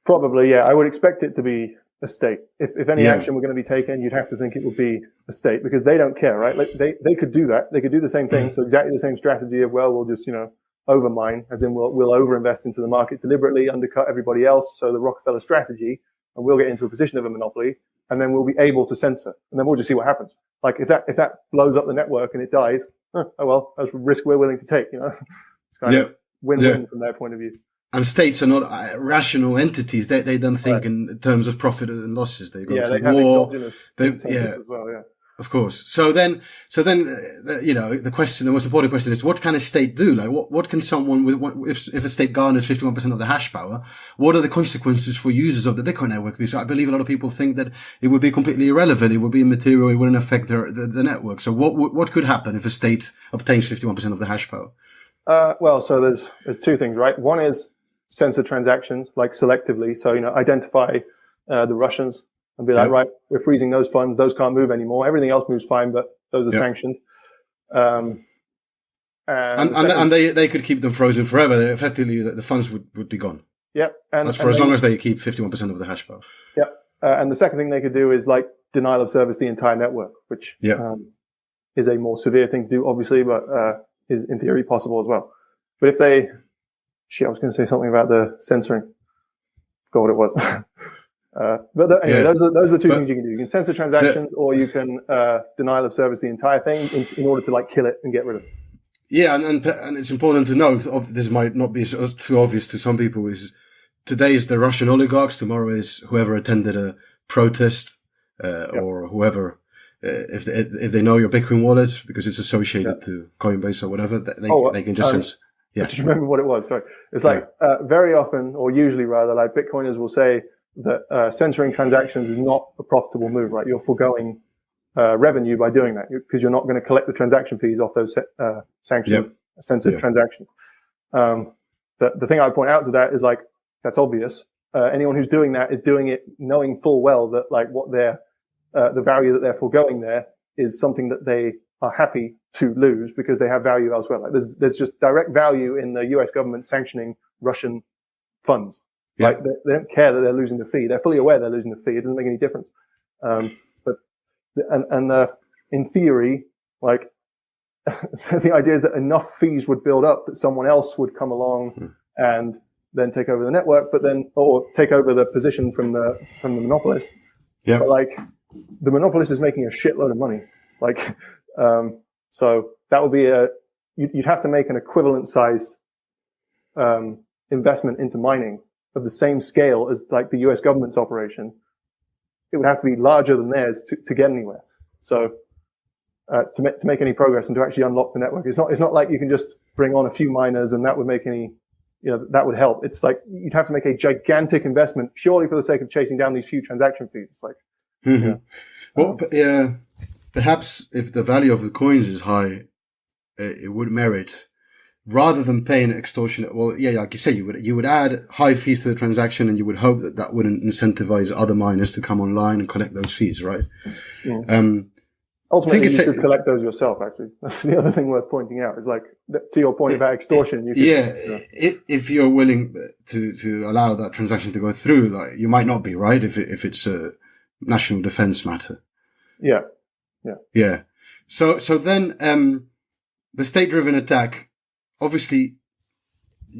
Probably, yeah. I would expect it to be a state. If any action were going to be taken, you'd have to think it would be a state, because they don't care, right? Like they could do that. They could do the same thing. So exactly the same strategy of, we'll just, overmine, as in we'll overinvest into the market deliberately, undercut everybody else. So the Rockefeller strategy, and we'll get into a position of a monopoly, and then we'll be able to censor, and then we'll just see what happens. Like if that blows up the network and it dies, oh well, that's a risk we're willing to take, It's kind of win-win from their point of view. And states are not rational entities. They don't think in terms of profit and losses. They go to war. As well, of course. So then, the question, the most important question is, what can a state do? Like, what can someone if a state garners 51% of the hash power, what are the consequences for users of the Bitcoin network? Because I believe a lot of people think that it would be completely irrelevant. It would be immaterial. It wouldn't affect the network. So what could happen if a state obtains 51% of the hash power? So there's two things, right? One is censor transactions, like selectively. So, identify the Russians and be like, right, we're freezing those funds. Those can't move anymore. Everything else moves fine, but those are sanctioned. And they could keep them frozen forever. Effectively, the funds would be gone. Yep. That's for as long as they keep 51% of the hash power. Yep. And the second thing they could do is denial of service the entire network, which is a more severe thing to do, obviously, but is in theory possible as well. But if I was going to say something about the censoring. Forgot what it was. Those are the two things you can do. You can censor transactions, or you can denial of service the entire thing in order to kill it and get rid of it. Yeah, and it's important to note, this might not be too obvious to some people, is today is the Russian oligarchs, tomorrow is whoever attended a protest or whoever. If they know your Bitcoin wallet because it's associated to Coinbase or whatever, they can just censor. Yeah. Just remember what it was. Sorry. It's very often, or usually rather, Bitcoiners will say that censoring transactions is not a profitable move, right? You're foregoing revenue by doing that because you're not going to collect the transaction fees off those sanctioned, censored transactions. The thing I would point out to that is that's obvious. Anyone who's doing that is doing it knowing full well that what they're the value that they're foregoing there is something that they are happy to lose because they have value elsewhere. There's just direct value in the US government sanctioning Russian funds. They don't care that they're losing the fee. They're fully aware they're losing the fee. It doesn't make any difference. In theory, the idea is that enough fees would build up that someone else would come along and then take over the network, or take over the position from the monopolist. Yeah. But the monopolist is making a shitload of money. So that would be you'd have to make an equivalent sized investment into mining of the same scale as like the US government's operation, it would have to be larger than theirs to get anywhere. So to make any progress and to actually unlock the network, it's not like you can just bring on a few miners and that would make any, that would help. It's like you'd have to make a gigantic investment purely for the sake of chasing down these few transaction fees. It's like, well, perhaps if the value of the coins is high, it would merit, rather than paying extortionate. Well, like you say, you would add high fees to the transaction, and you would hope that wouldn't incentivize other miners to come online and collect those fees, right? Yeah. Ultimately, you should collect those yourself. Actually, that's the other thing worth pointing out. Is like to your point about extortion. If you're willing to allow that transaction to go through, like you might not be, right? If it's a national defense matter. Yeah. So then, the state-driven attack, obviously,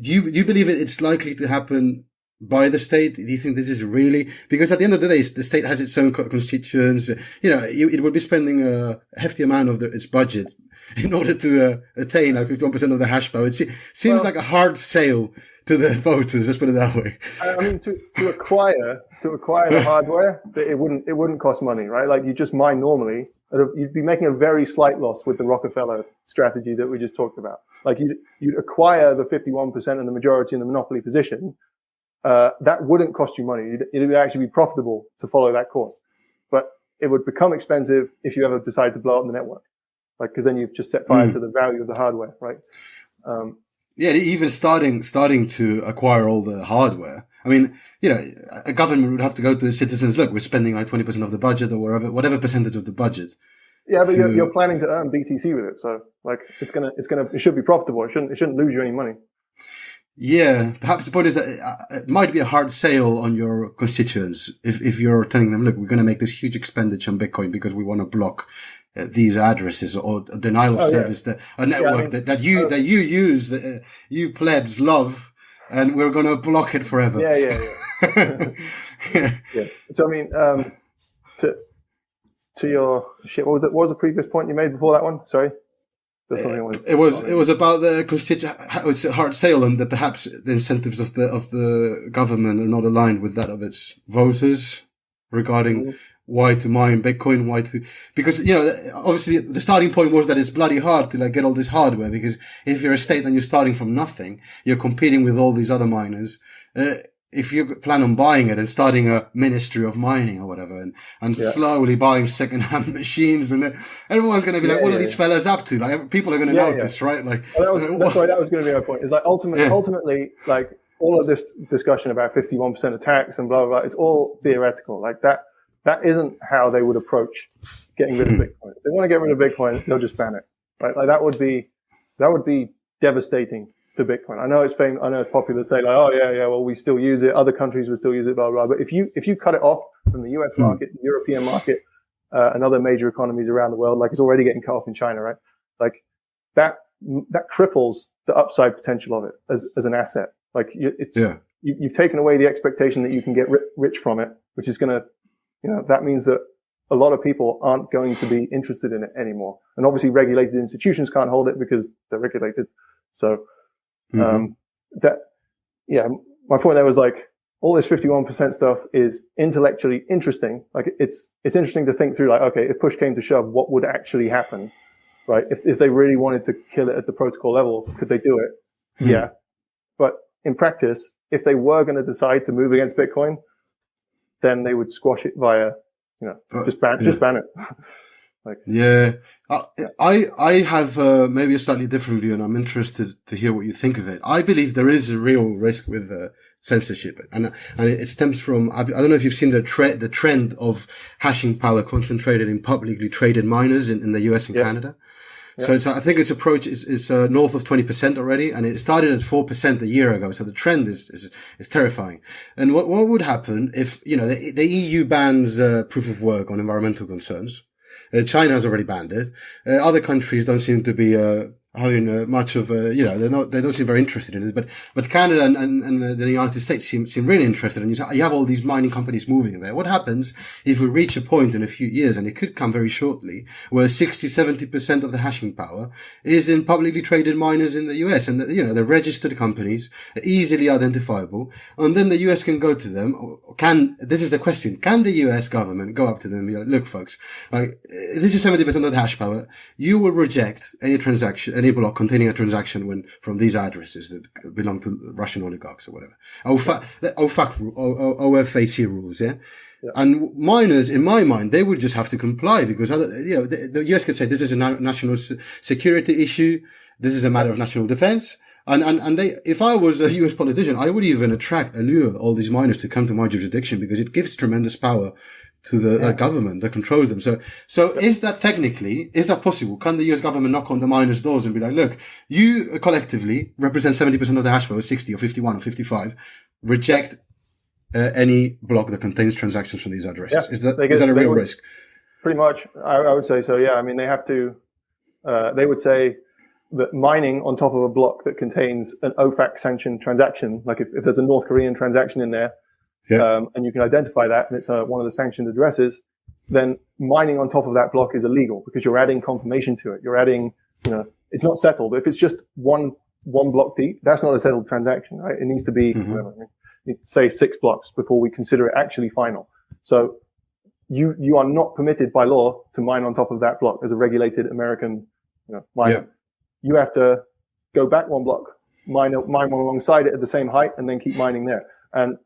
do you believe it's likely to happen by the state? Do you think this is really, because at the end of the day, the state has its own constituents, it would be spending a hefty amount of its budget in order to attain like 51% of the hash power. It seems like a hard sale to the voters, let's put it that way. I mean, to acquire the hardware, it wouldn't cost money, right? Like you just mine normally, you'd be making a very slight loss with the Rockefeller strategy that we just talked about. Like you'd acquire the 51% and the majority in the monopoly position. That wouldn't cost you money. It would actually be profitable to follow that course, but it would become expensive if you ever decide to blow up the network, like, because then you've just set fire to the value of the hardware, right? Even starting to acquire all the hardware. I mean, a government would have to go to the citizens. Look, we're spending like 20% of the budget, or whatever percentage of the budget. Yeah, but you're planning to earn BTC with it, so like it should be profitable. It shouldn't lose you any money. Yeah, perhaps the point is that it might be a hard sale on your constituents if you're telling them, look, we're going to make this huge expenditure on Bitcoin because we want to block these addresses or denial of service, a network that you use, that you plebs love, and we're going to block it forever. Yeah. So I mean, to your shit, what was the previous point you made before that one? Sorry. It was about the it's a hard sale, and perhaps the incentives of the government are not aligned with that of its voters regarding why to mine Bitcoin, because obviously the starting point was that it's bloody hard to like get all this hardware, because if you're a state and you're starting from nothing, you're competing with all these other miners. If you plan on buying it and starting a ministry of mining or whatever, and slowly buying second-hand machines, and everyone's going to be like, what are these fellas up to? Like, people are going to notice, right? Like, that was going to be my point. Is like ultimately, like all of this discussion about 51% attacks and blah, blah, blah, it's all theoretical. Like that isn't how they would approach getting rid of Bitcoin. If they want to get rid of Bitcoin, they'll just ban it, right? Like that would be devastating to Bitcoin. I know it's famous. I know it's popular to say like, oh yeah, well we still use it. Other countries would still use it, blah blah. But if you cut it off from the US market, the European market, and other major economies around the world, like it's already getting cut off in China, right? Like that cripples the upside potential of it as an asset. Like you've taken away the expectation that you can get rich from it, which is going to, that means that a lot of people aren't going to be interested in it anymore. And obviously regulated institutions can't hold it because they're regulated. So. My point there was like all this 51% stuff is intellectually interesting. Like it's interesting to think through, like, okay, if push came to shove, what would actually happen, right? If they really wanted to kill it at the protocol level, could they do it? Yeah. But in practice, if they were going to decide to move against Bitcoin, then they would squash it via, just ban it. I have maybe a slightly different view, and I'm interested to hear what you think of it. I believe there is a real risk with censorship, and it stems from, I don't know if you've seen the trend of hashing power concentrated in publicly traded miners in the US and Canada. So I think its approach is north of 20% already, and it started at 4% a year ago. So the trend is terrifying. And what would happen if the EU bans proof of work on environmental concerns? China has already banned it. Other countries don't seem to be much of they don't seem very interested in it, but Canada and the United States seem really interested, and you have all these mining companies moving there. What happens if we reach a point in a few years, and it could come very shortly, where 60-70% of the hashing power is in publicly traded miners in the US, and they're registered companies, easily identifiable, and then the US can go to them. This is the question: can the US government go up to them and be like, look, folks, like, this is 70% of the hash power. You will reject any any block containing a transaction from these addresses that belong to Russian oligarchs or whatever. OFAC rules, yeah? Yeah. And miners, in my mind, they would just have to comply because, the US could say this is a national security issue. This is a matter of national defense. And if I was a US politician, I would even allure all these miners to come to my jurisdiction because it gives tremendous power to the government that controls them. So is that possible? Can the US government knock on the miners' doors and be like, look, you collectively represent 70% of the hash power, 60 or 51 or 55, reject any block that contains transactions from these addresses. Yeah, is that a real risk? Pretty much. I would say so, yeah. I mean, they have to, they would say that mining on top of a block that contains an OFAC sanctioned transaction, like if there's a North Korean transaction in there, yeah. And you can identify that, and it's one of the sanctioned addresses, then mining on top of that block is illegal because you're adding confirmation to it. You're adding, it's not settled. If it's just one block deep, that's not a settled transaction, right? It needs to be, say 6 blocks before we consider it actually final. So you are not permitted by law to mine on top of that block as a regulated American, miner. Yeah. You have to go back 1 block, mine one alongside it at the same height, and then keep mining there. And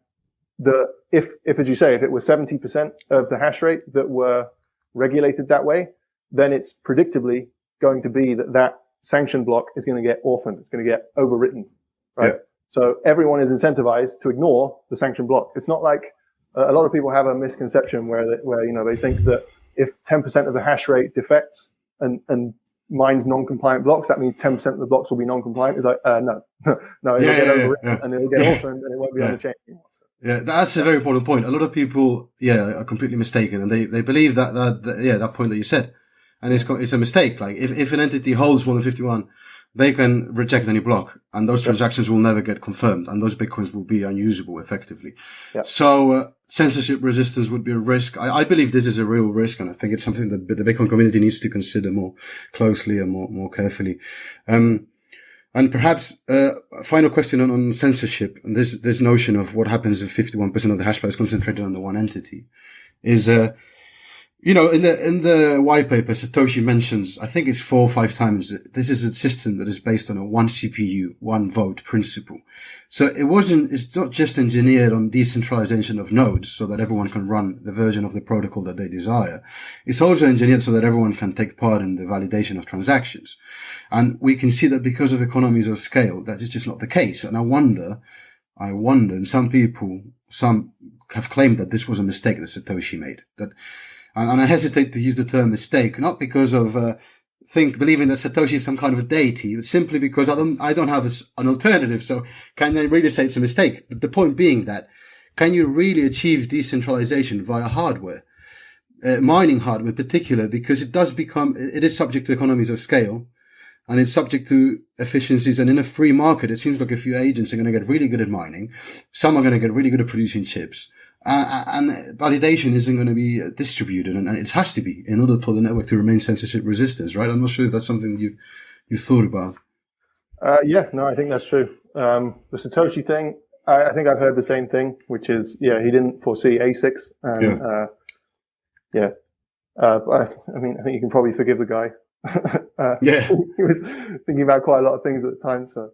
if as you say, if it was 70% of the hash rate that were regulated that way, then it's predictably going to be that sanction block is going to get orphaned. It's going to get overwritten, right? Yeah. So everyone is incentivized to ignore the sanction block. It's not like a lot of people have a misconception where they think that if 10% of the hash rate defects and mines non-compliant blocks, that means 10% of the blocks will be non-compliant. It's like, no, it'll get overwritten and it'll get orphaned and it won't be on the chain anymore. Yeah, that's a very important point. A lot of people, are completely mistaken, and they believe that point that you said, and it's a mistake. Like if an entity holds more than 51, they can reject any block, and those transactions will never get confirmed, and those bitcoins will be unusable effectively. Yeah. So censorship resistance would be a risk. I believe this is a real risk, and I think it's something that the Bitcoin community needs to consider more closely and more carefully. And perhaps final question on censorship and this notion of what happens if 51% of the hash power is concentrated on the one entity is in the white paper Satoshi mentions, I think it's 4 or 5 times, this is a system that is based on a 1 CPU, 1 vote principle. So it's not just engineered on decentralization of nodes so that everyone can run the version of the protocol that they desire. It's also engineered so that everyone can take part in the validation of transactions. And we can see that because of economies of scale, that is just not the case. And I wonder, and some have claimed that this was a mistake that Satoshi made. And I hesitate to use the term mistake, not because of believing that Satoshi is some kind of a deity, but simply because I don't have an alternative. So can I really say it's a mistake? But the point being that, can you really achieve decentralization via hardware? Mining hardware in particular, because it is subject to economies of scale, and it's subject to efficiencies. And in a free market, it seems like a few agents are going to get really good at mining. Some are going to get really good at producing chips. And validation isn't going to be distributed, and it has to be in order for the network to remain censorship resistant, right? I'm not sure if that's something that you've thought about. I think that's true. The Satoshi thing, I think I've heard the same thing, which is, he didn't foresee ASICs. And, I mean, I think you can probably forgive the guy. He was thinking about quite a lot of things at the time, so,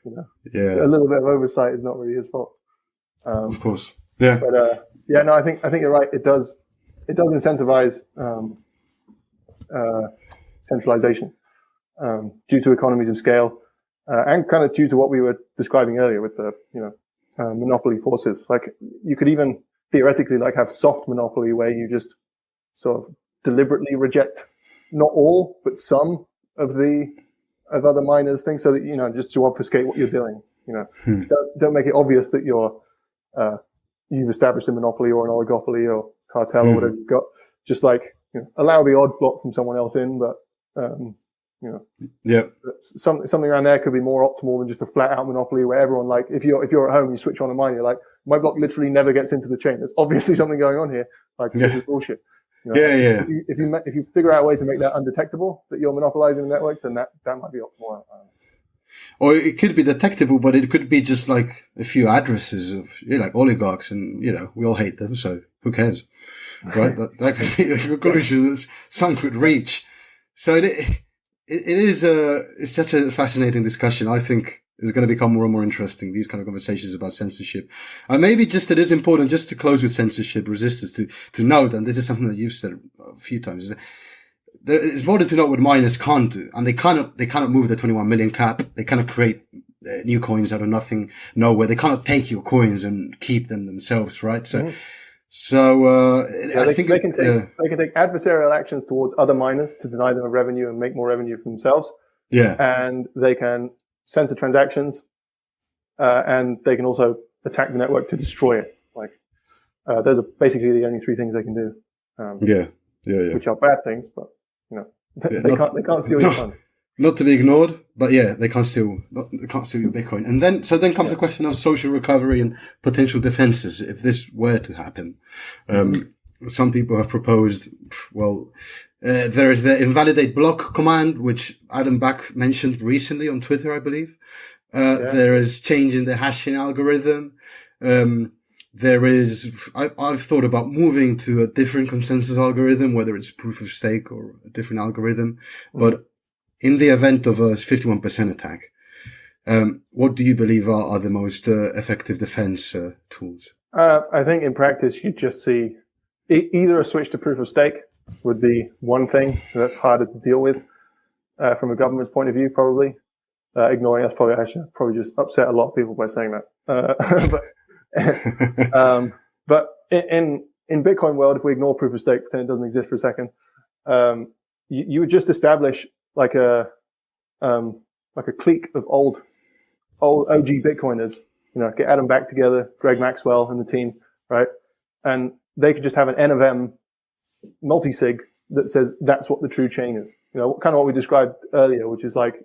a little bit of oversight is not really his fault. Of course. Yeah. But, I think you're right. It does incentivize, centralization, due to economies of scale, and kind of due to what we were describing earlier with the, monopoly forces. Like you could even theoretically have soft monopoly where you just sort of deliberately reject not all, but some of other miners' things so that, just to obfuscate what you're doing, don't make it obvious that you've established a monopoly or an oligopoly or cartel or whatever you've got. Just allow the odd block from someone else in, but You know, Yeah. something around there could be more optimal than just a flat out monopoly where everyone, like, if you're at home, you switch on a mine, you're like, my block literally never gets into the chain. There's obviously something going on here. Like, this is bullshit. You know, if you figure out a way to make that undetectable, that you're monopolizing the network, then that might be optimal. Or it could be detectable, but it could be just like a few addresses of like oligarchs, and we all hate them, so who cares, right? that could be a conclusion that some could reach. So it is it's such a fascinating discussion. I think it's going to become more and more interesting, these kind of conversations about censorship. And maybe just it is important, just to close with censorship resistance, to note, and this is something that you've said a few times, is that it's important to note what miners can't do, and they cannot move the 21 million cap. They cannot create new coins out of nothing, nowhere. They cannot take your coins and keep them themselves, right? So, I think they can take adversarial actions towards other miners to deny them a revenue and make more revenue for themselves. Yeah, and they can censor transactions, and they can also attack the network to destroy it. Like, those are basically the only three things they can do. Which are bad things, but they can't steal your funds. Not to be ignored, but they can't steal your Bitcoin. And then comes the question of social recovery and potential defenses if this were to happen. Some people have proposed, there is the invalidate block command, which Adam Back mentioned recently on Twitter, I believe. There is change in the hashing algorithm. There is, I've thought about moving to a different consensus algorithm, whether it's proof of stake or a different algorithm. But in the event of a 51% attack, what do you believe are the most effective defense tools? I think in practice, you just see either a switch to proof of stake would be one thing that's harder to deal with from a government's point of view, probably. Ignoring us, I should probably just upset a lot of people by saying that. But in Bitcoin world, if we ignore proof of stake, pretend it doesn't exist for a second, you would just establish like a clique of old OG Bitcoiners, get Adam Back together, Greg Maxwell and the team, right? And they could just have an N of M multi-sig that says that's what the true chain is. Kind of what we described earlier, which is like,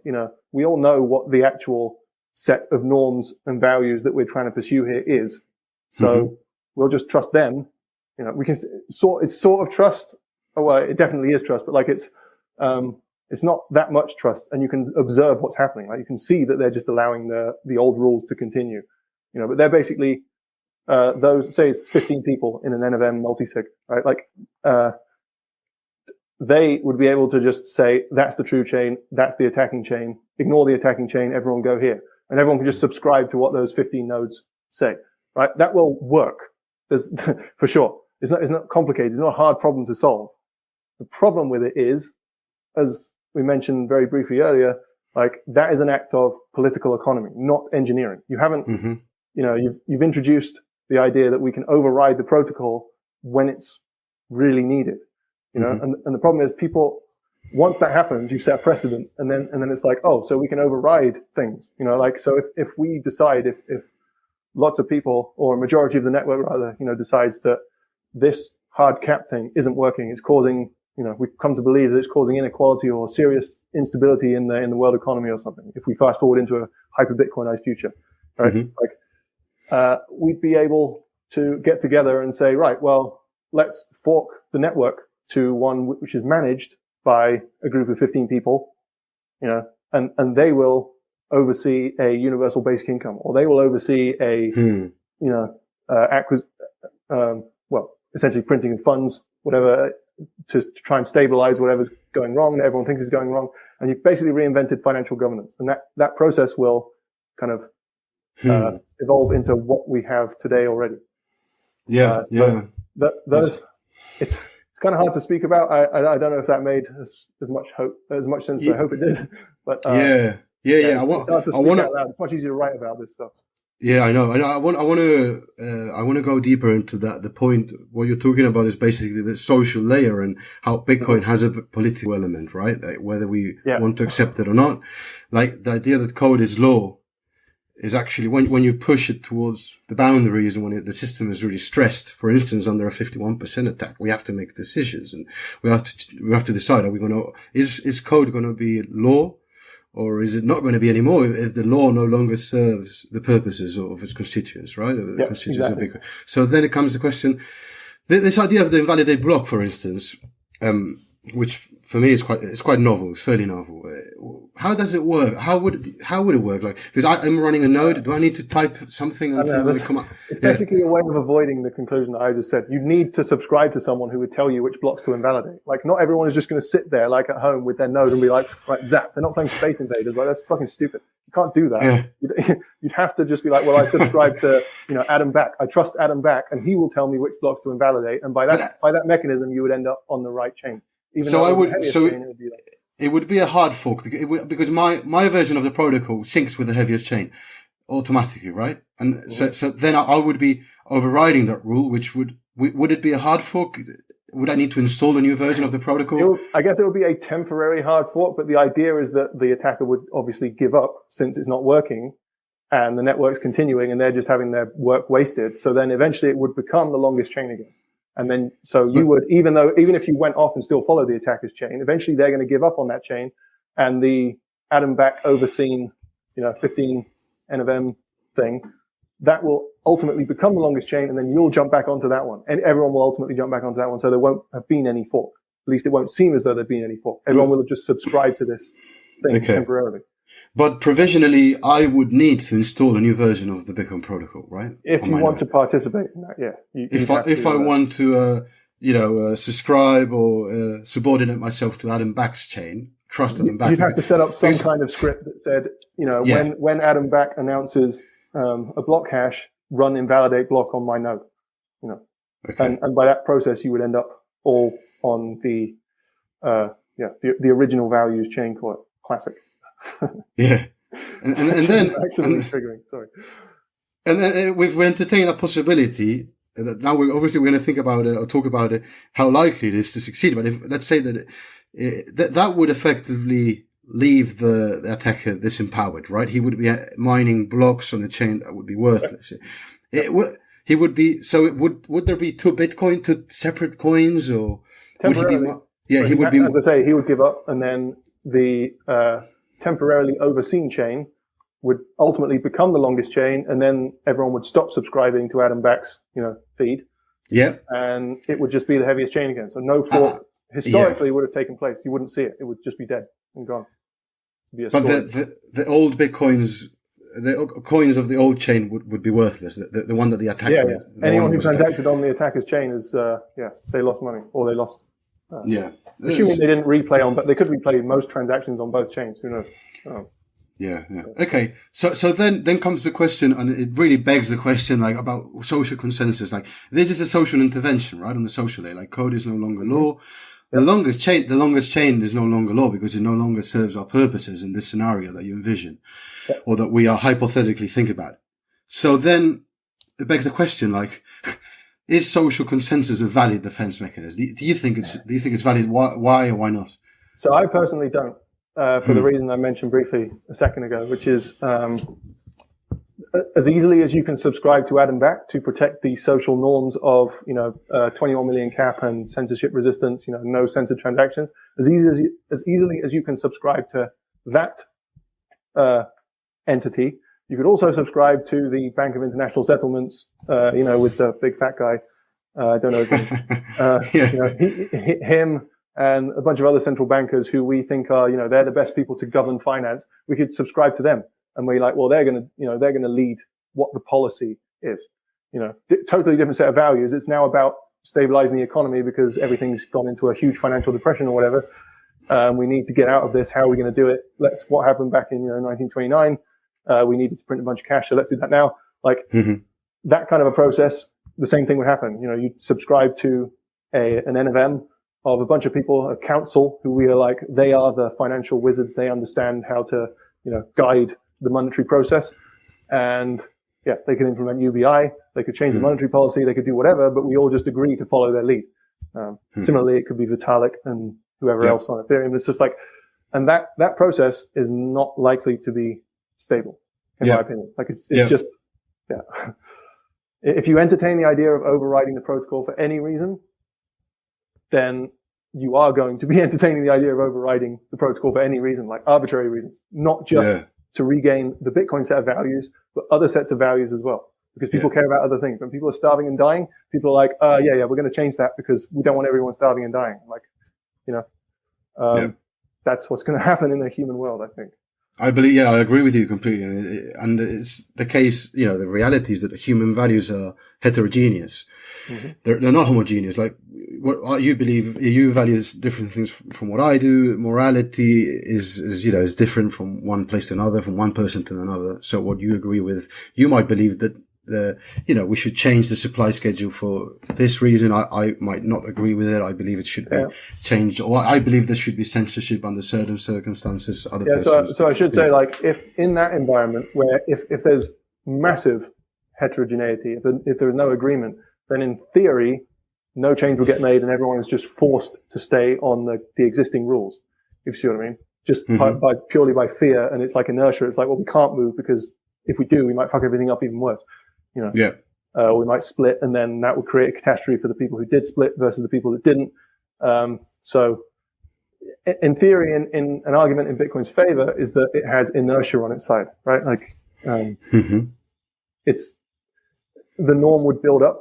we all know what the actual set of norms and values that we're trying to pursue here is. So we'll just trust them. We can it's sort of trust. Oh, well, it definitely is trust, but like it's not that much trust, and you can observe what's happening. Like you can see that they're just allowing the old rules to continue. But they're basically those, say it's 15 people in an N of M multisig, right? Like they would be able to just say that's the true chain, that's the attacking chain. Ignore the attacking chain. Everyone go here. And everyone can just subscribe to what those 15 nodes say, right? That will work. There's, for sure. It's not complicated. It's not a hard problem to solve. The problem with it is, as we mentioned very briefly earlier, like that is an act of political economy, not engineering. You haven't, you've introduced the idea that we can override the protocol when it's really needed, and the problem is people, once that happens, you set a precedent, and then it's like, oh, so we can override things, so if we decide, if lots of people, or a majority of the network rather, decides that this hard cap thing isn't working, it's causing, we've come to believe that it's causing inequality or serious instability in the world economy or something. If we fast forward into a hyper Bitcoinized future, right? We'd be able to get together and say, right, well, let's fork the network to one which is managed by a group of 15 people, and they will oversee a universal basic income, or they will oversee a, essentially printing of funds, whatever, to try and stabilize whatever's going wrong, that everyone thinks is going wrong. And you've basically reinvented financial governance. And that process will kind of evolve into what we have today already. It's kind of hard to speak about. I don't know if that made as much sense as I hope it did. But it's much easier to write about this stuff. Yeah, I know. I want to go deeper into that. The point, what you're talking about is basically the social layer and how Bitcoin has a political element, right? Like whether we want to accept it or not. Like the idea that code is law is actually when you push it towards the boundaries and when the system is really stressed. For instance, under a 51% attack, we have to make decisions and we have to decide: are we going to is code going to be law, or is it not going to be anymore if the law no longer serves the purposes of its constituents, right? The constituents exactly. Of Bitcoin. So then it comes the question: this idea of the invalidate block, for instance, which for me is quite novel. It's fairly novel. How does it work? How would it work? Like, because I'm running a node, do I need to type something until they come up? It's basically a way of avoiding the conclusion that I just said. You need to subscribe to someone who would tell you which blocks to invalidate. Like, not everyone is just going to sit there like at home with their node and be like, right, zap. They're not playing Space Invaders. Like, that's fucking stupid. You can't do that. Yeah. You'd have to just be like, well, I subscribe to, Adam Back. I trust Adam Back, and he will tell me which blocks to invalidate. And by that mechanism, you would end up on the right chain. It would be a hard fork because my version of the protocol syncs with the heaviest chain automatically, right? And so then I would be overriding that rule, which would it be a hard fork? Would I need to install a new version of the protocol? I guess it would be a temporary hard fork, but the idea is that the attacker would obviously give up since it's not working and the network's continuing and they're just having their work wasted. So then eventually it would become the longest chain again. And then, so you would, even if you went off and still follow the attacker's chain, eventually they're going to give up on that chain, and the Adam Back overseen, 15 N of M thing, that will ultimately become the longest chain, and then you'll jump back onto that one, and everyone will ultimately jump back onto that one. So there won't have been any fork. At least it won't seem as though there'd been any fork. Everyone will have just subscribed to this thing temporarily. But provisionally, I would need to install a new version of the Bitcoin protocol, right? If you want to participate in that, yeah. If I want to, subscribe or subordinate myself to Adam Back's chain, trust Adam Back. You'd have to set up some kind of script that said, when Adam Back announces a block hash, run invalidate block on my node. And by that process, you would end up all on the original values chain. Call it classic. Yeah, and then triggering. Sorry. And then we've entertained a possibility that now we're going to think about it or talk about it, how likely it is to succeed. But let's say that that would effectively leave the attacker disempowered, right? He would be mining blocks on a chain that would be worthless. He would be. So would there be two separate coins, or would he be? Yeah, he would be. As I say, he would give up, and then the temporarily overseen chain would ultimately become the longest chain, and then everyone would stop subscribing to Adam Back's, feed. Yeah. And it would just be the heaviest chain again. So no fork historically would have taken place. You wouldn't see it. It would just be dead and gone. But the old Bitcoins, the coins of the old chain would be worthless. The one that the attacker. Yeah. Anyone who transacted on the attacker's chain is, they lost money or they lost. Assuming they didn't replay but they could replay most transactions on both chains. Who knows? Yeah. Okay. So then comes the question, and it really begs the question, like, about social consensus. Like, this is a social intervention, right? On the social layer, like, code is no longer law. The longest chain is no longer law because it no longer serves our purposes in this scenario that you envision, or that we are hypothetically think about. So then it begs the question, like, is social consensus a valid defense mechanism? Do you think it's valid? Why or why not? So I personally don't, for the reason I mentioned briefly a second ago, which is as easily as you can subscribe to Adam Back to protect the social norms of 21 million cap and censorship resistance, no censored transactions, as easily as you can subscribe to that entity. You could also subscribe to the Bank of International Settlements, with the big fat guy. I don't know. Him and a bunch of other central bankers who we think are, they're the best people to govern finance. We could subscribe to them, and we're like, well, they're going to lead what the policy is. Totally different set of values. It's now about stabilizing the economy because everything's gone into a huge financial depression or whatever. We need to get out of this. How are we going to do it? What happened back in 1929. We needed to print a bunch of cash, so let's do that now. That kind of a process, the same thing would happen. You subscribe to an N of M of a bunch of people, a council who we are like, they are the financial wizards. They understand how to, guide the monetary process. And they could implement UBI. They could change the monetary policy. They could do whatever, but we all just agree to follow their lead. Similarly, it could be Vitalik and whoever else on Ethereum. It's just like, and that process is not likely to be stable. in my opinion. Like it's just, if you entertain the idea of overriding the protocol for any reason, then you are going to be entertaining the idea of overriding the protocol for any reason, like arbitrary reasons, not just to regain the Bitcoin set of values, but other sets of values as well. Because people care about other things. When people are starving and dying, people are like, we're going to change that because we don't want everyone starving and dying. Like, that's what's going to happen in a human world, I think. I believe, I agree with you completely. And it's the case, the reality is that human values are heterogeneous. Mm-hmm. They're not homogeneous. Like what you believe, you value different things from what I do. Morality is different from one place to another, from one person to another. So what you agree with, you might believe that we should change the supply schedule for this reason. I might not agree with it. I believe it should be changed, or I believe there should be censorship under certain circumstances. So I should say, like, if in that environment where if there's massive heterogeneity, if there's no agreement, then in theory, no change will get made and everyone is just forced to stay on the existing rules. If you see what I mean? Just purely by fear. And it's like inertia. It's like, well, we can't move because if we do, we might fuck everything up even worse. We might split, and then that would create a catastrophe for the people who did split versus the people that didn't. So in theory, in an argument in Bitcoin's favor is that it has inertia on its side, right? Like, it's the norm would build up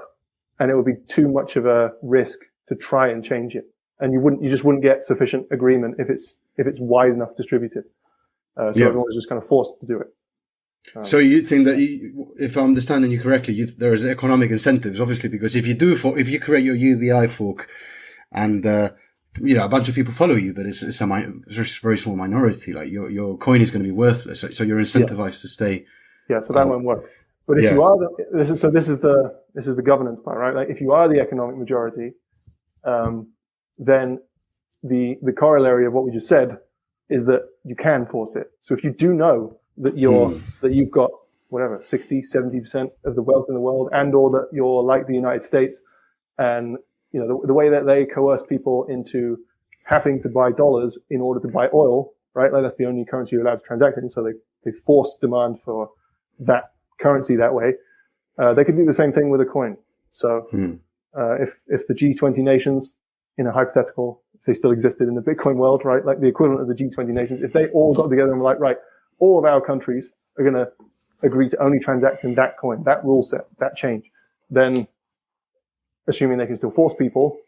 and it would be too much of a risk to try and change it. And you just wouldn't get sufficient agreement if it's wide enough distributed. Everyone is just kind of forced to do it. So you think that, if I'm understanding you correctly, there is economic incentives, obviously, because if you create your UBI fork and, a bunch of people follow you, but it's a very small minority, like your coin is going to be worthless. So you're incentivized to stay. Yeah. So that won't work. But if you are this is the governance part, right? Like if you are the economic majority, then the corollary of what we just said is that you can force it. So if you do know that you've got whatever 60-70% of the wealth in the world, and or that you're like the United States, and the way that they coerce people into having to buy dollars in order to buy oil, right? Like that's the only currency you're allowed to transact in. So they force demand for that currency that way. They could do the same thing with a coin. So if the G20 nations, in a hypothetical, if they still existed in the Bitcoin world, right? Like the equivalent of the G20 nations, if they all got together and were like, right, all of our countries are going to agree to only transact in that coin, that rule set, that change, then assuming they can still force people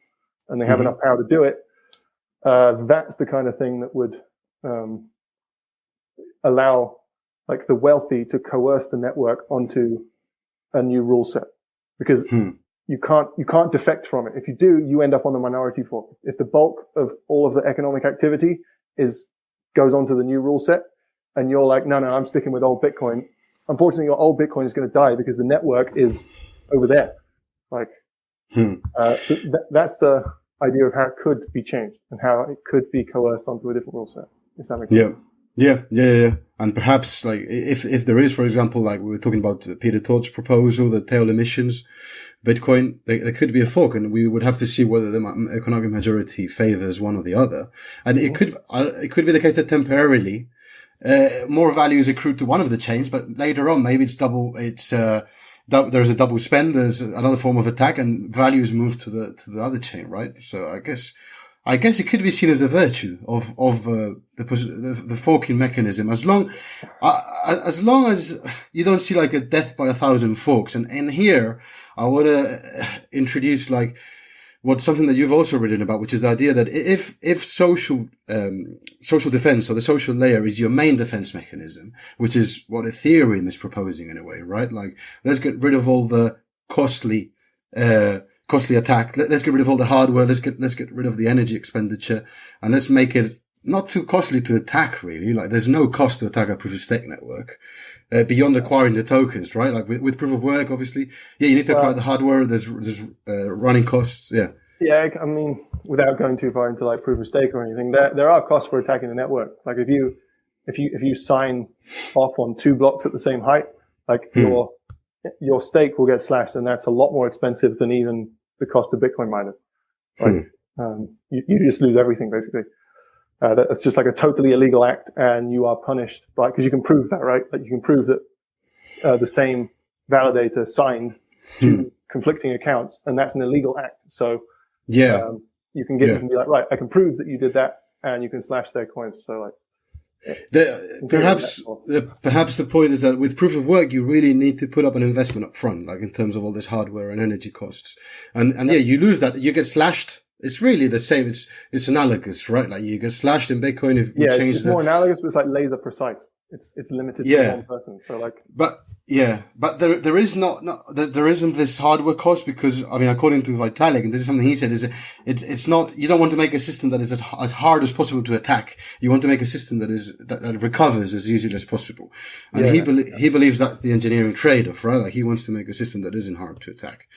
and they have enough power to do it, that's the kind of thing that would allow like the wealthy to coerce the network onto a new rule set, because you can't defect from it. If you do, you end up on the minority fork. If the bulk of all of the economic activity goes onto the new rule set, and you're like, no, I'm sticking with old Bitcoin. Unfortunately, your old Bitcoin is going to die because the network is over there. Like, so that's the idea of how it could be changed and how it could be coerced onto a different rule set. If that makes sense. Yeah. And perhaps like if there is, for example, like we were talking about Peter Todd's proposal, the tail emissions, Bitcoin, there could be a fork, and we would have to see whether the economic majority favors one or the other. And it could be the case that temporarily, more value is accrued to one of the chains, but later on, maybe there's a double spend, there's another form of attack, and value is moved to the other chain, right? So I guess it could be seen as a virtue of the forking mechanism, as long as you don't see like a death by 1,000 forks. And here, I want to introduce like something that you've also written about, which is the idea that if social defense, or the social layer, is your main defense mechanism, which is what Ethereum is proposing in a way, right? Like, let's get rid of all the costly attack. Let's get rid of all the hardware. Let's get rid of the energy expenditure, and let's make it not too costly to attack, really. Like, there's no cost to attack a proof of stake network, beyond acquiring the tokens, right? Like with proof of work, obviously. Yeah, you need to acquire the hardware. There's running costs. Yeah. Yeah. I mean, without going too far into like proof of stake or anything, there are costs for attacking the network. Like if you sign off on 2 blocks at the same height, like your stake will get slashed, and that's a lot more expensive than even the cost of Bitcoin miners. Like, you just lose everything basically. That's just like a totally illegal act, and you are punished because you can prove that, right? Like you can prove that the same validator signed two conflicting accounts, and that's an illegal act. So you can be like, right, I can prove that you did that, and you can slash their coins. So like. Perhaps the point is that with proof of work, you really need to put up an investment up front, like in terms of all this hardware and energy costs. And you lose that. You get slashed. It's really the same. It's analogous, right? Like you get slashed in Bitcoin if you change it's more analogous, but it's like laser precise. It's limited to one person. So like, but there isn't this hardware cost because, I mean, according to Vitalik, and this is something he said, is it's not, you don't want to make a system that is as hard as possible to attack. You want to make a system that recovers as easily as possible. And he believes that's the engineering trade-off, right? Like he wants to make a system that isn't hard to attack.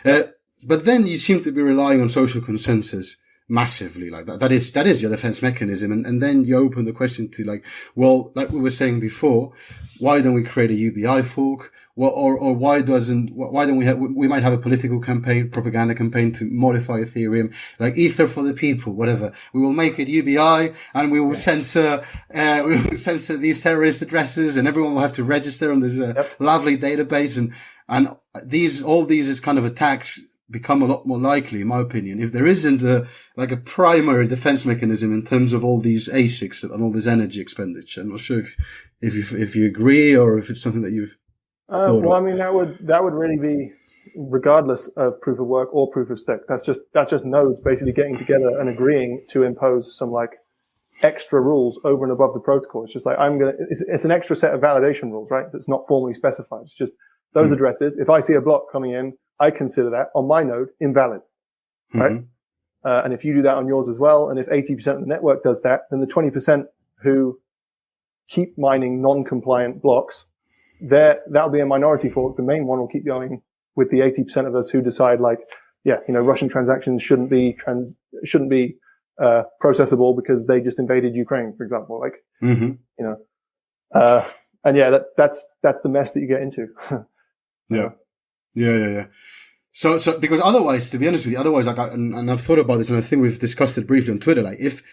But then you seem to be relying on social consensus massively, like that. That is your defense mechanism. And then you open the question to like, well, like we were saying before, why don't we create a UBI fork? Well, or why don't we might have a political campaign, propaganda campaign to modify Ethereum, like Ether for the people, whatever. We will make it UBI and we will censor these terrorist addresses and everyone will have to register on this lovely database. And all these is kind of attacks become a lot more likely, in my opinion, if there isn't a primary defense mechanism in terms of all these ASICs and all this energy expenditure. I'm not sure if you agree or if it's something that you've thought of. I mean, that would really be regardless of proof of work or proof of stake. That's just nodes basically getting together and agreeing to impose some like extra rules over and above the protocol. It's just like it's an extra set of validation rules, right? That's not formally specified. It's just those addresses. If I see a block coming in, I consider that on my node invalid, right? And if you do that on yours as well, and if 80% of the network does that, then the 20% who keep mining non-compliant blocks, that'll be a minority fork. The main one will keep going with the 80% of us who decide like, Russian transactions shouldn't be processable because they just invaded Ukraine, for example. Like, that's the mess that you get into. Yeah. So because otherwise, to be honest with you, and I've thought about this, and I think we've discussed it briefly on Twitter. Like, if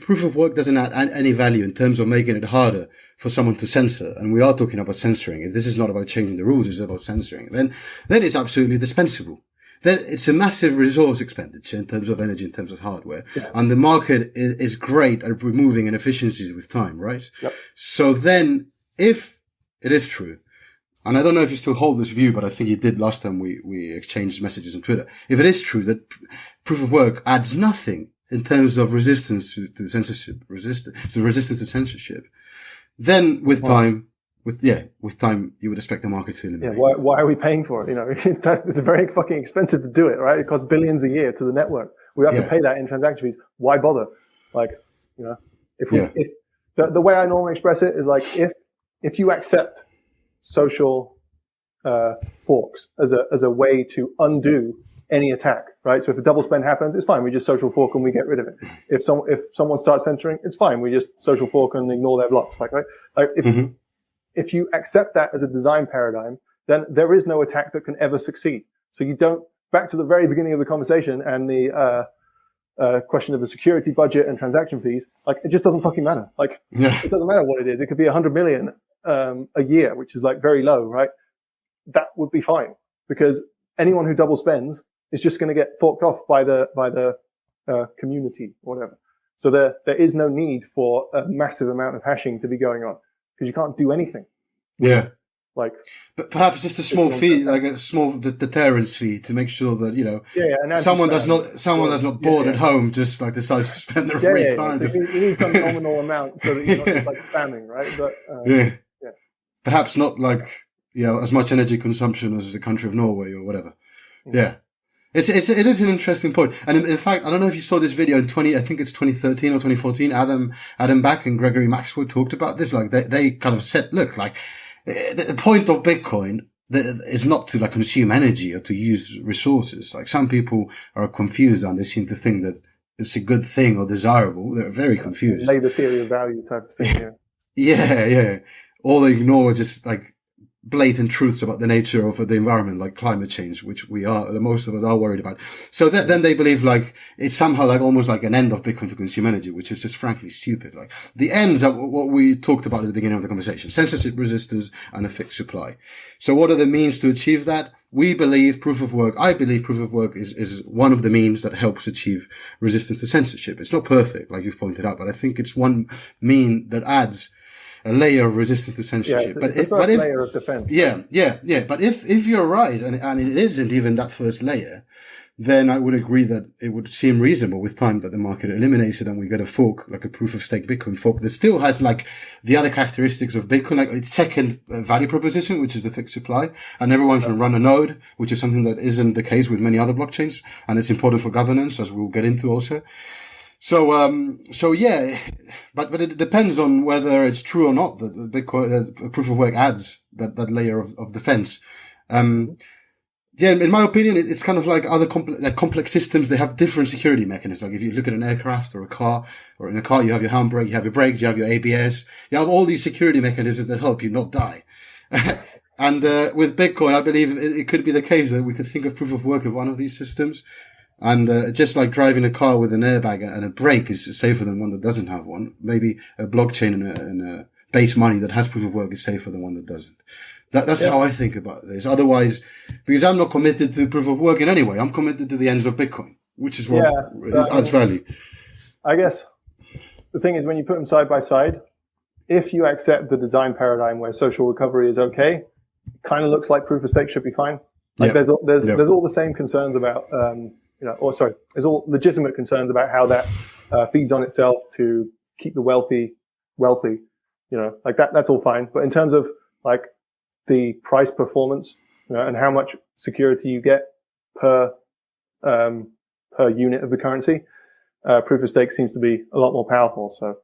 proof of work doesn't add any value in terms of making it harder for someone to censor, and we are talking about censoring, this is not about changing the rules, it's about censoring. Then it's absolutely dispensable. Then it's a massive resource expenditure in terms of energy, in terms of hardware, and the market is great at removing inefficiencies with time, right? Yep. So then, if it is true. And I don't know if you still hold this view, but I think you did last time we exchanged messages on Twitter. If it is true that proof of work adds nothing in terms of resistance to censorship, resistance to censorship, then with time, you would expect the market to eliminate. Yeah, why are we paying for it? It's very fucking expensive to do it, right? It costs billions a year to the network. We have to pay that in transaction fees. Why bother? Like, if the way I normally express it is like, if you accept social forks as a way to undo any attack, right? So if a double spend happens, it's fine. We just social fork and we get rid of it. If someone starts censoring, it's fine. We just social fork and ignore their blocks. Like, right? Like if you accept that as a design paradigm, then there is no attack that can ever succeed. So you don't, back to the very beginning of the conversation and the question of the security budget and transaction fees, like it just doesn't fucking matter. Like it doesn't matter what it is. It could be 100 million a year, which is like very low, right? That would be fine because anyone who double spends is just going to get forked off by the community or whatever. So there is no need for a massive amount of hashing to be going on because you can't do anything. Yeah. Like, but perhaps just a small fee, like a small deterrence fee to make sure that, someone that's not bored at home just like decides to spend their free time. So you need some nominal amount so that you're not just like spamming, right? But, perhaps not like, as much energy consumption as the country of Norway or whatever. Yeah. It is an interesting point. And in fact, I don't know if you saw this video in 2013 or 2014, Adam Back and Gregory Maxwell talked about this. Like they kind of said, look, like the point of Bitcoin is not to like consume energy or to use resources. Like some people are confused and they seem to think that it's a good thing or desirable. They're very confused. Labor theory of value type of thing. Yeah. Or they ignore just like blatant truths about the nature of the environment, like climate change, which most of us are worried about. So then they believe like it's somehow like almost like an end of Bitcoin to consume energy, which is just frankly stupid. Like the ends are what we talked about at the beginning of the conversation: censorship, resistance, and a fixed supply. So what are the means to achieve that? I believe proof of work is one of the means that helps achieve resistance to censorship. It's not perfect, like you've pointed out, but I think it's one mean that adds a layer of resistance to censorship. It's the first layer of defense. Yeah. But if you're right, and it isn't even that first layer, then I would agree that it would seem reasonable with time that the market eliminates it and we get a fork, like a proof of stake Bitcoin fork that still has like the other characteristics of Bitcoin, like its second value proposition, which is the fixed supply, and everyone can run a node, which is something that isn't the case with many other blockchains, and it's important for governance, as we'll get into also. So yeah, but it depends on whether it's true or not that the Bitcoin proof of work adds that layer of defense. Yeah, in my opinion, it's kind of like other complex systems. They have different security mechanisms. Like if you look at an aircraft or a car, or in a car, you have your handbrake, you have your brakes, you have your ABS, you have all these security mechanisms that help you not die. And with Bitcoin, I believe it could be the case that we could think of proof of work of one of these systems. And just like driving a car with an airbag and a brake is safer than one that doesn't have one. Maybe a blockchain and a base money that has proof of work is safer than one that doesn't. That's how I think about this. Otherwise, because I'm not committed to proof of work in any way, I'm committed to the ends of Bitcoin, which is what adds value. I guess the thing is, when you put them side by side, if you accept the design paradigm where social recovery is okay, it kind of looks like proof of stake should be fine. Like there's all the same concerns about there's all legitimate concerns about how that feeds on itself to keep the wealthy, like that's all fine. But in terms of like the price performance, and how much security you get per unit of the currency, proof of stake seems to be a lot more powerful. So,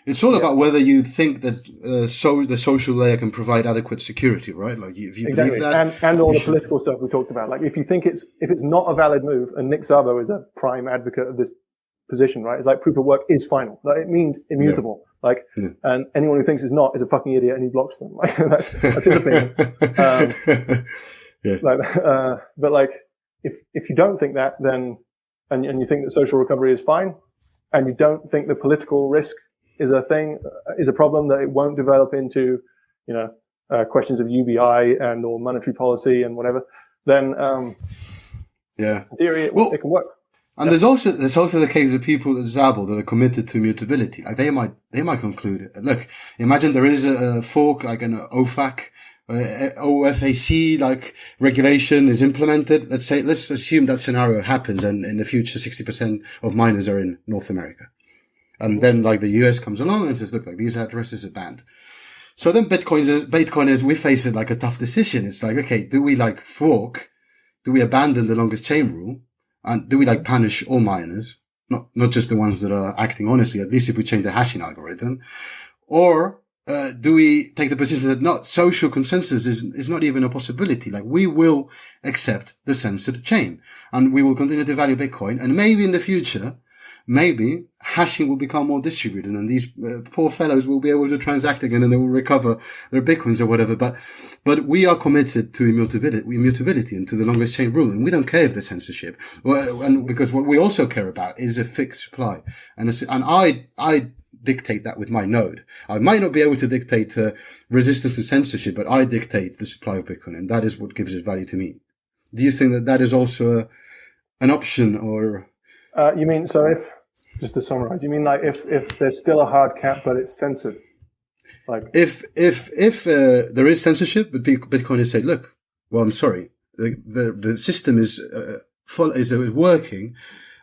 it's all about whether you think that the social layer can provide adequate security, right? Like if you believe that, and all the political stuff we talked about. Like if you think if it's not a valid move, and Nick Szabo is a prime advocate of this position, right? It's like proof of work is final. Like it means immutable. And anyone who thinks it's not is a fucking idiot, and he blocks them. Like that's his opinion. But like if you don't think that, then and you think that social recovery is fine, and you don't think the political risk is a problem, that it won't develop into, questions of UBI or monetary policy and whatever, then in theory it can work. And there's also the case of people at Szabo that are committed to mutability. Like they might conclude, look, imagine there is a fork, like an OFAC, OFAC, like regulation is implemented. Let's assume that scenario happens, and in the future 60% of miners are in North America. And then like the US comes along and says, look, like these addresses are banned. So then Bitcoiners, we face it like a tough decision. It's like, okay, do we like fork? Do we abandon the longest chain rule? And do we like punish all miners? Not just the ones that are acting honestly, at least if we change the hashing algorithm. Or, do we take the position that not social consensus is not even a possibility? Like we will accept the censored chain and we will continue to value Bitcoin. And maybe in the future, hashing will become more distributed and these poor fellows will be able to transact again and they will recover their Bitcoins or whatever. But we are committed to immutability and to the longest chain rule. And we don't care if there's censorship. And because what we also care about is a fixed supply. And I dictate that with my node. I might not be able to dictate resistance to censorship, but I dictate the supply of Bitcoin. And that is what gives it value to me. Do you think that is also an option or? You mean, so just to summarize, you mean like if there's still a hard cap, but it's censored? Like if there is censorship, but Bitcoiners say, look, well, I'm sorry, the system is working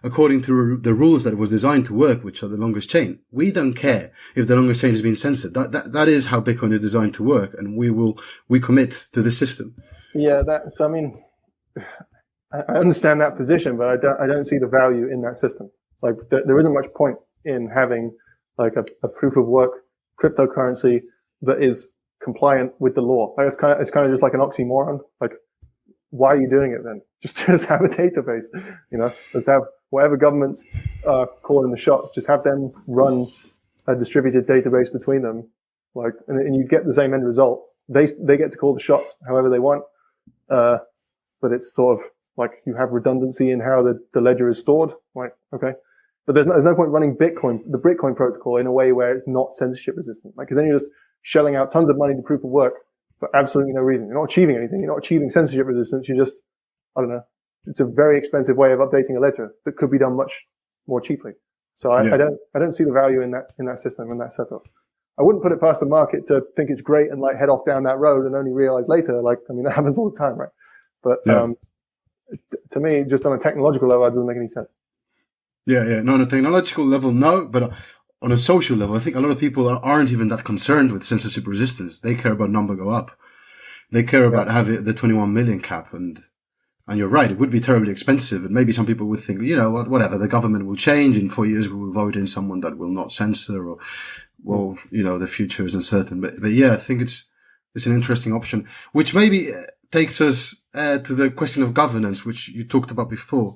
according to the rules that it was designed to work, which are the longest chain. We don't care if the longest chain is being censored. That is how Bitcoin is designed to work, and we commit to the system. Yeah, I mean, I understand that position, but I don't see the value in that system. Like there isn't much point in having like a proof of work cryptocurrency that is compliant with the law. Like it's kind of just like an oxymoron. Like, why are you doing it then? Just have a database, just have whatever governments are calling the shots, just have them run a distributed database between them. Like, and you get the same end result. they get to call the shots however they want. But it's sort of like you have redundancy in how the ledger is stored. Like, okay. But there's no point running the Bitcoin protocol in a way where it's not censorship resistant. Like, cause then you're just shelling out tons of money to proof of work for absolutely no reason. You're not achieving anything. You're not achieving censorship resistance. You just, I don't know. It's a very expensive way of updating a ledger that could be done much more cheaply. So I don't see the value in that system and that setup. I wouldn't put it past the market to think it's great and like head off down that road and only realize later. Like, I mean, that happens all the time, right? But, to me, just on a technological level, it doesn't make any sense. Yeah. No, on a technological level, no. But on a social level, I think a lot of people aren't even that concerned with censorship resistance. They care about number go up. They care about having the 21 million cap. And you're right, it would be terribly expensive. And maybe some people would think, you know, whatever, the government will change. In 4 years, we will vote in someone that will not censor, or, well, you know, the future is uncertain. But yeah, I think it's an interesting option, which maybe takes us to the question of governance, which you talked about before.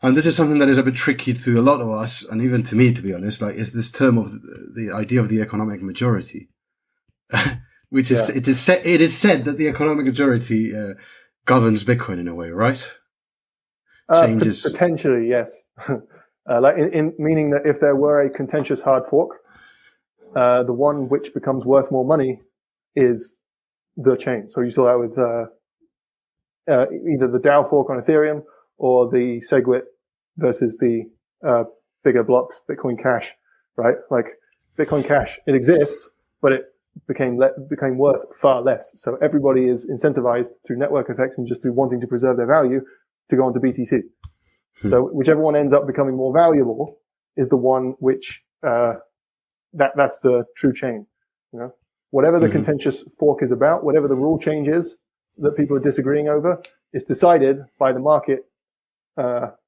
And this is something that is a bit tricky to a lot of us, and even to me, to be honest, like, is this term of the idea of the economic majority, which is, it is said that the economic majority, governs Bitcoin in a way, right? Changes. Potentially, yes. Like in meaning that if there were a contentious hard fork, the one which becomes worth more money is the chain. So you saw that with, either the DAO fork on Ethereum or the SegWit versus the bigger blocks, Bitcoin Cash, right? Like Bitcoin Cash, it exists, but it became worth far less. So everybody is incentivized through network effects and just through wanting to preserve their value to go onto BTC. So whichever one ends up becoming more valuable is the one which that's the true chain. You know, whatever the contentious fork is about, whatever the rule change is that people are disagreeing over, is decided by the market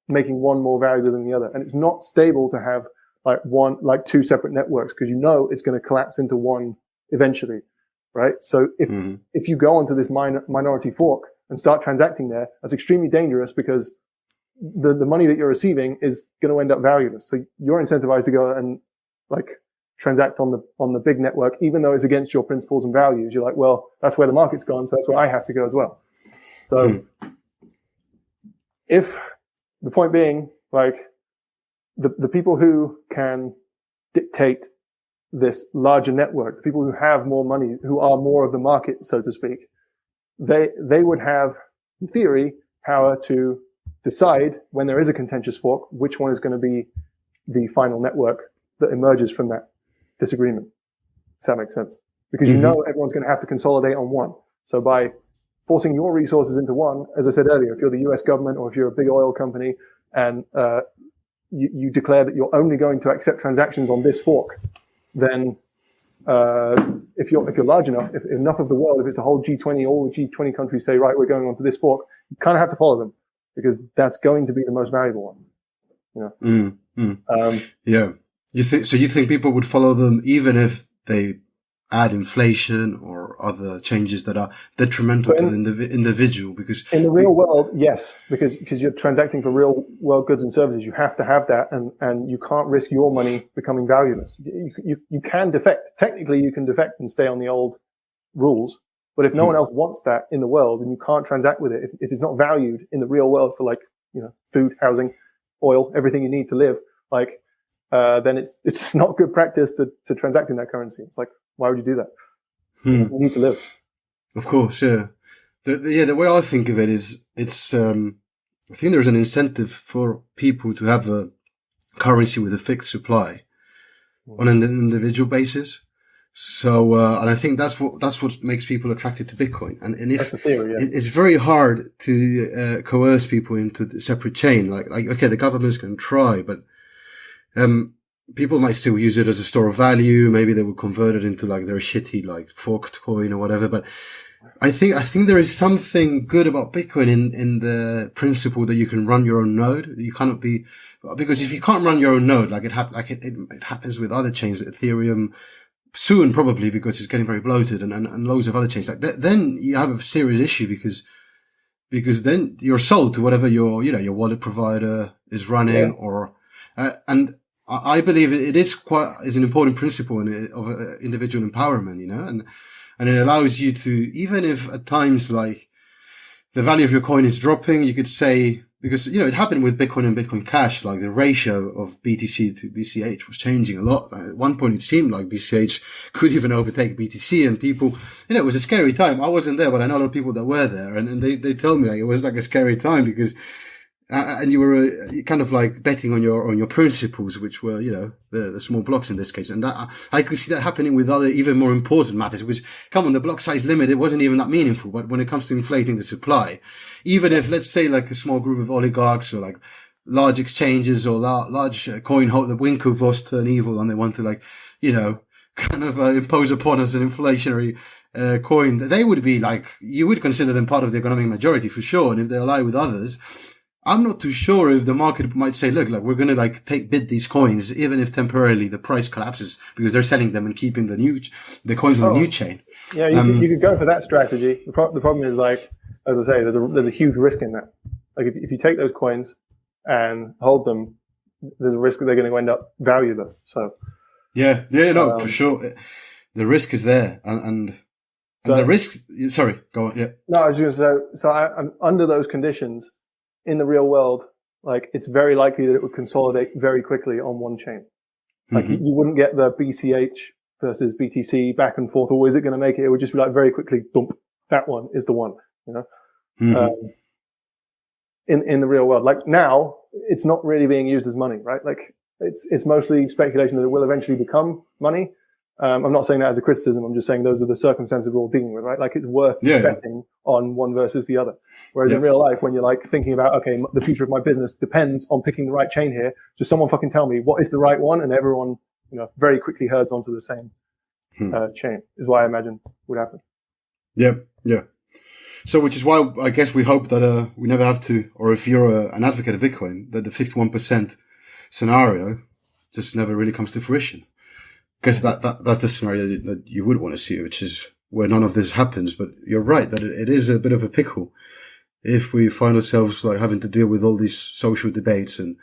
making one more valuable than the other. And it's not stable to have like two separate networks, because you know it's going to collapse into one eventually, right? So if you go onto this minority fork and start transacting there, that's extremely dangerous, because the money that you're receiving is going to end up valueless. So you're incentivized to go and like transact on the big network, even though it's against your principles and values. You're like, well, that's where the market's gone, so that's where I have to go as well. So if the point being, like, the people who can dictate this larger network, the people who have more money, who are more of the market, so to speak, they would have, in theory, power to decide when there is a contentious fork, which one is going to be the final network that emerges from that disagreement. If that makes sense. Because you know everyone's going to have to consolidate on one. So by forcing your resources into one, as I said earlier, if you're the US government or if you're a big oil company and you declare that you're only going to accept transactions on this fork, then if you're large enough, if enough of the world, if it's the whole G20, all the G20 countries say, right, we're going on to this fork, you kind of have to follow them, because that's going to be the most valuable one. You know? Yeah. You think people would follow them even if they add inflation or other changes that are detrimental to the individual? Because in the real world, yes, because you're transacting for real world goods and services, you have to have that, and you can't risk your money becoming valueless. You can defect. Technically, you can defect and stay on the old rules, but if no one else wants that in the world, and you can't transact with it, if it's not valued in the real world for, like, you know, food, housing, oil, everything you need to live, like, then it's not good practice to transact in that currency. It's like, why would you do that? You need to live. Of course, yeah. The way I think of it is, I think there's an incentive for people to have a currency with a fixed supply on an individual basis. So, and I think that's what makes people attracted to Bitcoin. And if that's the theory, yeah. It's very hard to coerce people into the separate chain. Like, okay, the government's going to try, but people might still use it as a store of value. Maybe they will convert it into like their shitty, like, forked coin or whatever. But I think there is something good about Bitcoin in the principle that you can run your own node. You cannot be, because if you can't run your own node, like it happens with other chains, Ethereum, soon probably, because it's getting very bloated, and loads of other chains like that, then you have a serious issue, because then you're sold to whatever your wallet provider is running, or, and I believe it is an important principle of individual empowerment, you know, And it allows you to, even if at times like the value of your coin is dropping, you could say, because, it happened with Bitcoin and Bitcoin Cash, like the ratio of BTC to BCH was changing a lot. Like, at one point, it seemed like BCH could even overtake BTC, and people, it was a scary time. I wasn't there, but I know a lot of people that were there, and they told me like it was like a scary time because, and you were kind of like betting on your principles, which were, the small blocks in this case. And that, I could see that happening with other even more important matters, which, come on, the block size limit, it wasn't even that meaningful. But when it comes to inflating the supply, even if, let's say, like a small group of oligarchs or like large exchanges or large coin holder, Winklevoss turn evil and they want to like, kind of impose upon us an inflationary coin, they would be like, you would consider them part of the economic majority for sure. And if they ally with others, I'm not too sure if the market might say, look, like we're going to like bid these coins, even if temporarily the price collapses because they're selling them and keeping the coins on the new chain. Yeah, you could go for that strategy. The problem is, like, as I say, there's a huge risk in that. Like if you take those coins and hold them, there's a risk that they're going to end up valueless. So for sure, the risk is there, and the risk. Sorry, go on. Yeah. No, I was just going to say. So I'm under those conditions. In the real world, like it's very likely that it would consolidate very quickly on one chain. Like you wouldn't get the BCH versus BTC back and forth. Or is it going to make it? It would just be like very quickly, dump. That one is the one. In the real world, like now, it's not really being used as money, right? Like it's mostly speculation that it will eventually become money. I'm not saying that as a criticism. I'm just saying those are the circumstances we're all dealing with, right? Like it's worth betting on one versus the other. Whereas in real life, when you're like thinking about, okay, the future of my business depends on picking the right chain here, just someone fucking tell me what is the right one, and everyone, very quickly herds onto the same chain. Is what I imagine would happen. Yeah. So, which is why I guess we hope that we never have to, or if you're an advocate of Bitcoin, that the 51% scenario just never really comes to fruition. Because that's the scenario that you would want to see, which is where none of this happens. But you're right that it is a bit of a pickle if we find ourselves like having to deal with all these social debates and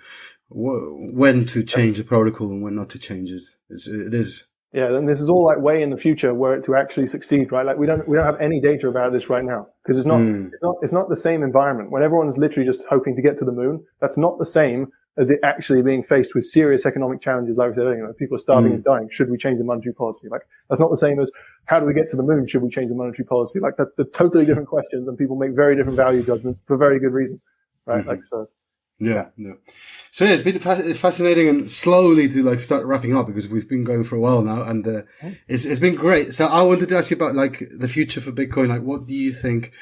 when to change the protocol and when not to change it. It is. Yeah, and this is all like way in the future where it to actually succeed, right? Like we don't have any data about this right now because it's not the same environment. When everyone's literally just hoping to get to the moon, that's not the same as it actually being faced with serious economic challenges. Like I said earlier, people are starving and dying. Should we change the monetary policy? Like that's not the same as how do we get to the moon? Should we change the monetary policy? Like they're totally different questions, and people make very different value judgments for very good reason, right? Like so. Yeah. So it's been fascinating and slowly to like start wrapping up because we've been going for a while now, and it's been great. So I wanted to ask you about like the future for Bitcoin. Like, what do you think?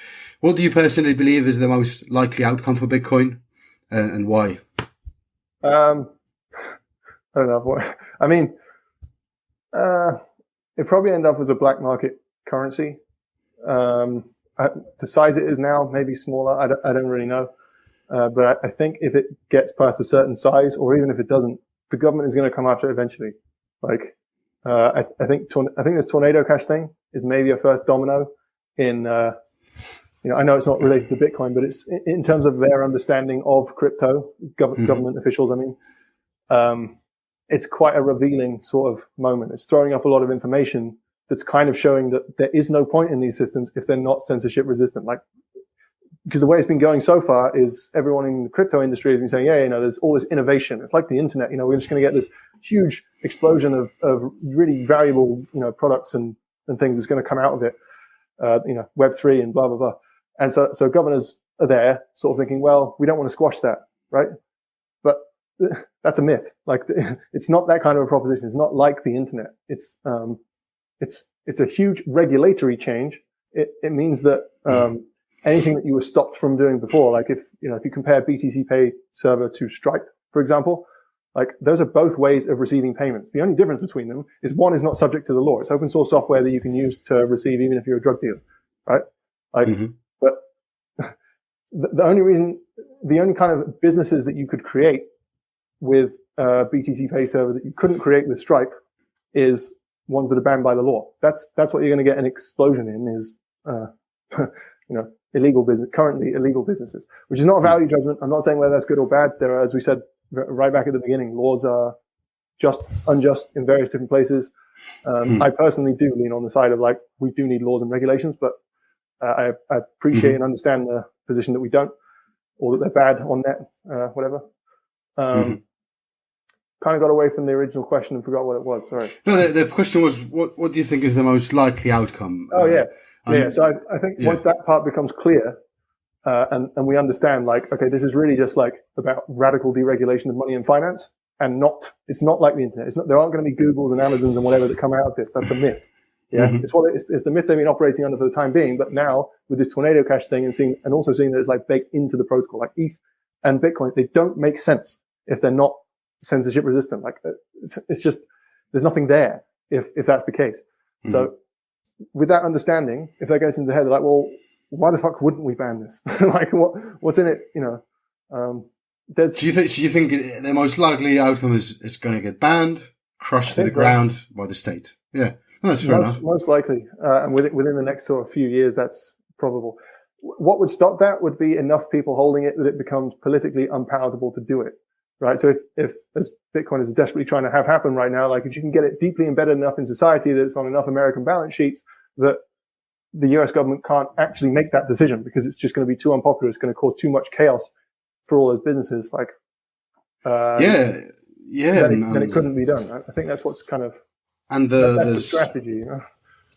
What do you personally believe is the most likely outcome for Bitcoin, and why? I don't know. I mean, it probably end up as a black market currency. The size it is now, maybe smaller. I don't really know. But I think if it gets past a certain size, or even if it doesn't, the government is going to come after it eventually. Like, I think this tornado cash thing is maybe a first domino in, I know it's not related to Bitcoin, but it's in terms of their understanding of crypto, government officials. I mean, it's quite a revealing sort of moment. It's throwing up a lot of information that's kind of showing that there is no point in these systems if they're not censorship resistant. Like, because the way it's been going so far is everyone in the crypto industry has been saying, there's all this innovation. It's like the internet, we're just going to get this huge explosion of really valuable, products and things that's going to come out of it, Web3 and blah, blah, blah. And so governors are there sort of thinking, well, we don't want to squash that, right? But that's a myth. Like it's not that kind of a proposition. It's not like the internet. It's a huge regulatory change. It means that, anything that you were stopped from doing before, like if you compare BTC Pay server to Stripe, for example, like those are both ways of receiving payments. The only difference between them is one is not subject to the law. It's open source software that you can use to receive even if you're a drug dealer, right? Like, but the only kind of businesses that you could create with BTC Pay server that you couldn't create with Stripe is ones that are banned by the law. That's what you're going to get an explosion in is, illegal business, currently illegal businesses, which is not a value judgment. I'm not saying whether that's good or bad. There are, as we said right back at the beginning, laws are unjust in various different places. I personally do lean on the side of like, we do need laws and regulations, but I appreciate and understand the position that we don't, or that they're bad on net, whatever. Kind of got away from the original question and forgot what it was. Sorry. No, the question was, what do you think is the most likely outcome? Oh, yeah. So I think once that part becomes clear, and we understand, like, okay, this is really just like about radical deregulation of money and finance, and it's not like the internet. There aren't going to be Googles and Amazons and whatever that come out of this. That's a myth. Yeah, it's the myth they've been operating under for the time being. But now with this tornado cash thing and also seeing that it's like baked into the protocol, like ETH and Bitcoin, they don't make sense if they're not censorship resistant. Like it's just, there's nothing there if that's the case. So with that understanding, if that gets into the head, they're like, well, why the fuck wouldn't we ban this? Like what's in it? Do you think the most likely outcome is going to get banned, crushed to the ground by the state? Yeah. No, that's fair enough. Most likely. And within the next sort of few years, that's probable. What would stop that would be enough people holding it that it becomes politically unpalatable to do it. Right. So if as Bitcoin is desperately trying to have happen right now, like if you can get it deeply embedded enough in society that it's on enough American balance sheets that the US government can't actually make that decision because it's just going to be too unpopular. It's going to cause too much chaos for all those businesses. Like, then it couldn't be done. I think that's what's kind of, and that's the strategy,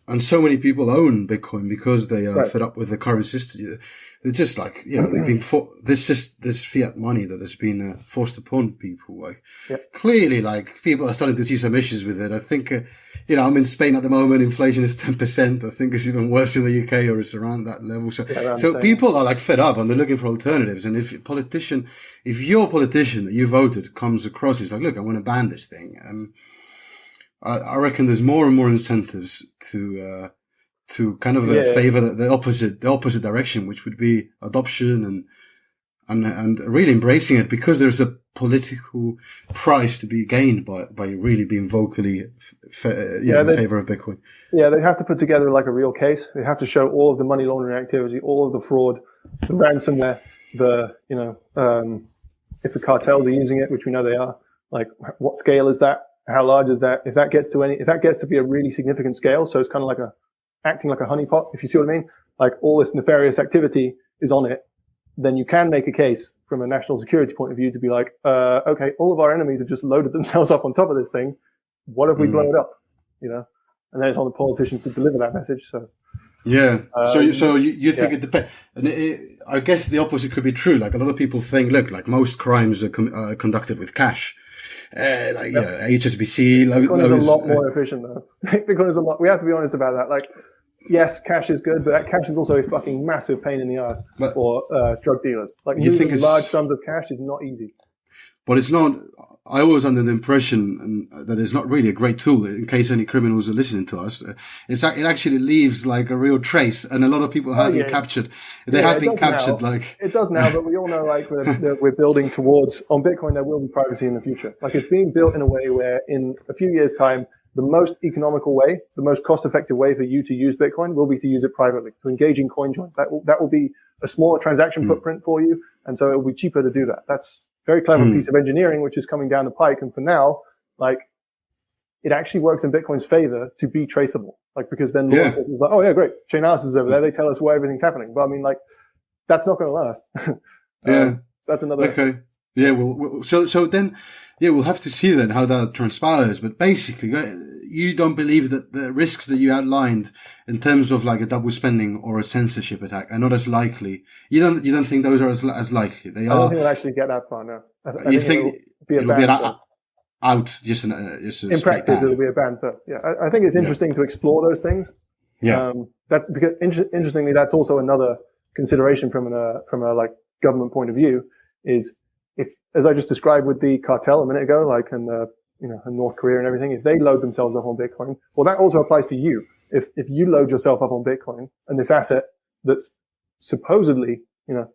And so many people own Bitcoin because they are fed up with the current system. They're just like, they've been this fiat money that has been forced upon people. Like, clearly, like, people are starting to see some issues with it. I think, I'm in Spain at the moment. Inflation is 10%. I think it's even worse in the UK, or it's around that level. So people are like fed up and they're looking for alternatives. And if your politician that you voted comes across, it's like, look, I want to ban this thing. I reckon there's more and more incentives to kind of favor the opposite direction, which would be adoption and really embracing it, because there's a political price to be gained by really being vocally in favor of Bitcoin. Yeah, they have to put together like a real case. They have to show all of the money laundering activity, all of the fraud, the ransomware, if the cartels are using it, which we know they are, like what scale is that? How large is that? If that gets to be a really significant scale, so it's kind of like acting like a honeypot, if you see what I mean, like all this nefarious activity is on it, then you can make a case from a national security point of view to be like, okay, all of our enemies have just loaded themselves up on top of this thing. What if we blow it up? And then it's on the politicians to deliver that message. So. Yeah. So you think it depends, and I guess the opposite could be true. Like a lot of people think, look, like most crimes are conducted with cash. HSBC. Bitcoin is a lot more efficient though. Bitcoin is we have to be honest about that. Like, yes, cash is good, but that cash is also a fucking massive pain in the ass for drug dealers. Like, using large sums of cash is not easy. But it's not. I was under the impression that it's not really a great tool. In case any criminals are listening to us, it actually leaves like a real trace, and a lot of people have been captured. They have been captured. Now. Like it does now, but we all know like we're building towards on Bitcoin. There will be privacy in the future. Like it's being built in a way where in a few years' time, the most economical way, the most cost-effective way for you to use Bitcoin will be to use it privately, to engage in coin joins. That will be a smaller transaction footprint for you, and so it will be cheaper to do that. That's very clever piece of engineering, which is coming down the pike. And for now, like, it actually works in Bitcoin's favor to be traceable. Like, because then law enforcement is like, oh yeah, great. Chain analysis is over there. They tell us where everything's happening. But I mean, like, that's not going to last. So that's another. Okay. Yeah. Well, so then, we'll have to see then how that transpires. But basically, you don't believe that the risks that you outlined in terms of like a double spending or a censorship attack are not as likely. You don't think those are as likely. They are. I don't think it'll actually get that far. No. You think it'll be out just in practice it'll be a ban first. Yeah, I think it's interesting to explore those things. Yeah. That's because interestingly, that's also another consideration from a like government point of view is if, as I just described with the cartel a minute ago, like in North Korea and everything, if they load themselves up on Bitcoin, well, that also applies to you. If you load yourself up on Bitcoin and this asset that's supposedly,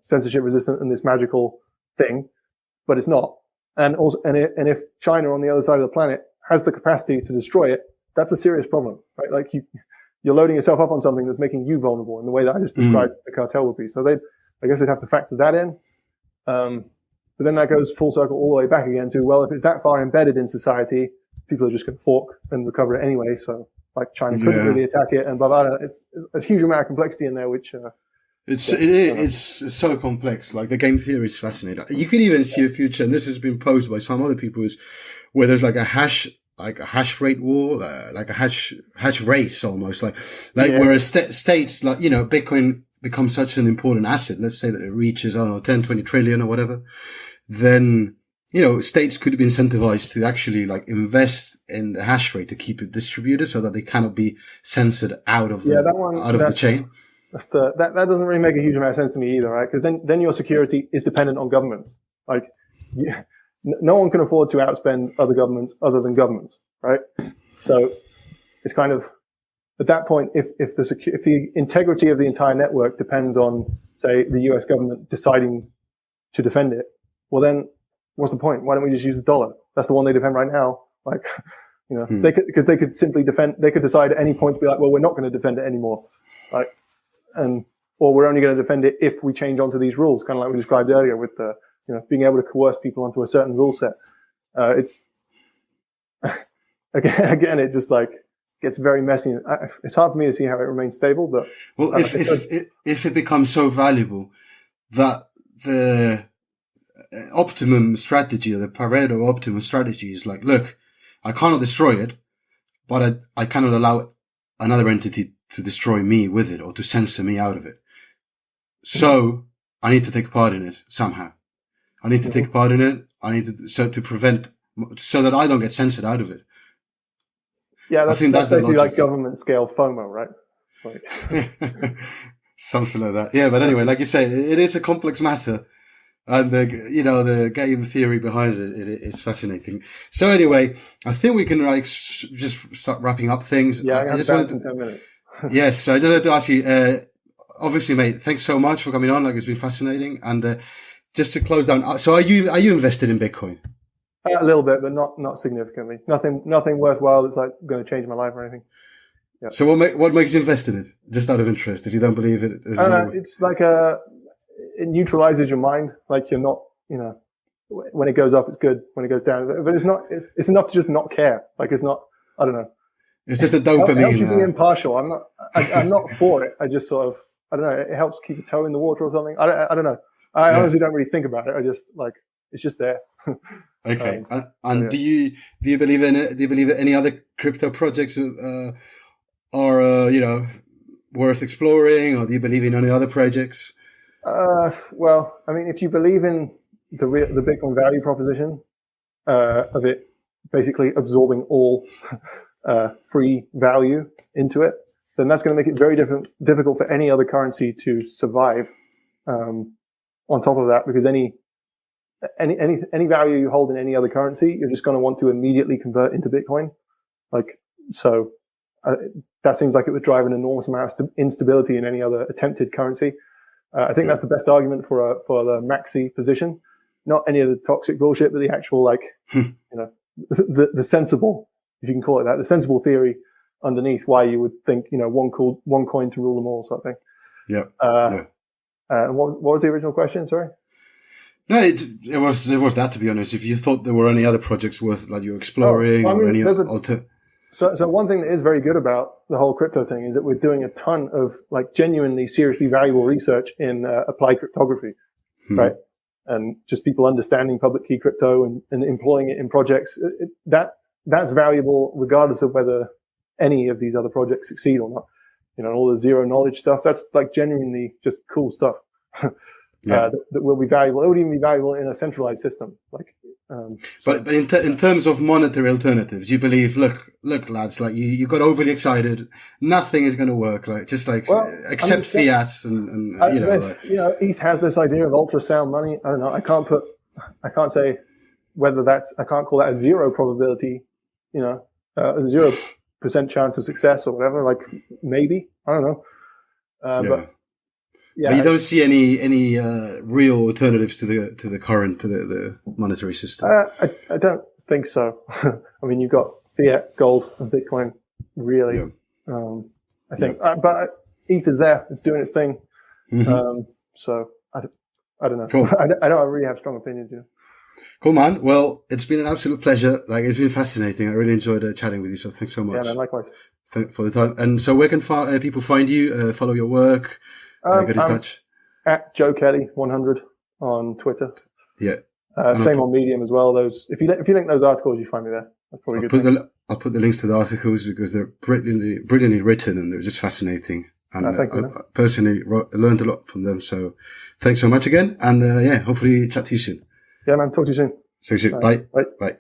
censorship resistant and this magical thing, but it's not. And if China on the other side of the planet has the capacity to destroy it, that's a serious problem, right? Like you're loading yourself up on something that's making you vulnerable in the way that I just described the cartel would be. So I guess they'd have to factor that in. But then that goes full circle all the way back again to, well, if it's that far embedded in society, people are just going to fork and recover it anyway. So like China couldn't really attack it, and blah blah. It's a huge amount of complexity in there, which it's so complex. Like the game theory is fascinating. You could even see a future, and this has been posed by some other people, is where there's like a hash rate war, like a hash race almost, like where states, like, you know, Bitcoin becomes such an important asset. Let's say that it reaches, I don't know, 10, 20 trillion or whatever. Then, you know, states could be incentivized to actually like invest in the hash rate to keep it distributed so that they cannot be censored out of the chain. That doesn't really make a huge amount of sense to me either, right? Because then your security is dependent on governments. Like, no one can afford to outspend other governments other than governments, right? So it's kind of, at that point, if the integrity of the entire network depends on, say, the US government deciding to defend it, well then, what's the point? Why don't we just use the dollar? That's the one they defend right now. Like, you know, they could simply they could decide at any point to be like, well, we're not going to defend it anymore. Like, or we're only going to defend it if we change onto these rules, kind of like we described earlier with the, you know, being able to coerce people onto a certain rule set. It's, again, it just like gets very messy. It's hard for me to see how it remains stable, but. Well, if it becomes so valuable that the optimum strategy, or the Pareto optimum strategy, is like, look, I cannot destroy it, but I cannot allow another entity to destroy me with it or to censor me out of it. So I need to take part in it somehow. I need to take part in it. I need to, so that I don't get censored out of it. Yeah, that's basically like government scale FOMO, right? Like. Something like that. Yeah, but anyway, like you say, it is a complex matter. And the game theory behind it is fascinating. So anyway, I think we can like just start wrapping up things. Yeah, I just wanted to 10 minutes. Yes, I just wanted to ask you, obviously, mate, thanks so much for coming on. Like, it's been fascinating. And just to close down, so are you invested in Bitcoin? A little bit, but not significantly. Nothing worthwhile that's like going to change my life or anything. Yeah. So what makes you invest in it? Just out of interest, if you don't believe it. It's like it neutralizes your mind. Like, you're not, you know, when it goes up, it's good. When it goes down, but it's not. It's enough to just not care. Like, it's not. I don't know. It's just a dopamine. It helps you be impartial. I'm not for it. I just sort of, I don't know. It helps keep a toe in the water or something. I don't know. I honestly don't really think about it. I just like, it's just there. Okay. And do you believe in it? Do you believe that any other crypto projects are worth exploring, or do you believe in any other projects? Well, I mean, if you believe in the Bitcoin value proposition of it basically absorbing all free value into it, then that's going to make it very difficult for any other currency to survive. On top of that, because any value you hold in any other currency, you're just going to want to immediately convert into Bitcoin. Like, so that seems like it would drive an enormous amount of instability in any other attempted currency. I think that's the best argument for the maxi position, not any of the toxic bullshit, but the actual, like, you know, the sensible, if you can call it that, the sensible theory underneath why you would think, you know, one coin to rule them all, sort of thing. Yeah. And what was the original question? Sorry. No, it was that, to be honest. If you thought there were any other projects worth like you exploring, or any other. So one thing that is very good about the whole crypto thing is that we're doing a ton of like genuinely, seriously valuable research in applied cryptography, right? And just people understanding public key crypto and employing it in projects. That's valuable regardless of whether any of these other projects succeed or not. You know, all the zero knowledge stuff, that's like genuinely just cool stuff. That will be valuable. It would even be valuable in a centralized system. Like, but in terms of monetary alternatives, you believe, look, lads, like you got overly excited. Nothing is going to work. Like, just like accept fiat and you know. Like, you know, ETH has this idea of ultrasound money. I don't know. I can't say whether I can't call that a zero probability. You know, a 0% chance of success or whatever. Like, maybe, I don't know. But you don't see any real alternatives to the current, to the monetary system. I don't think so. I mean, you've got fiat, gold, and Bitcoin. Really, I think. But ETH is there; it's doing its thing. So I don't know. Cool. I don't really have strong opinions. Cool, man. Well, it's been an absolute pleasure. Like, it's been fascinating. I really enjoyed chatting with you. So thanks so much. Yeah, man, likewise. For the time. And so where can people find you, follow your work, get in touch? At Joe Kelly 100 on Twitter. Yeah. Same on Medium as well. If you link those articles, you find me there. That's probably good. I'll put the links to the articles because they're brilliantly written and they're just fascinating. And I personally learned a lot from them. So thanks so much again. And hopefully chat to you soon. Yeah, man. Talk to you soon. Bye. Bye. Bye.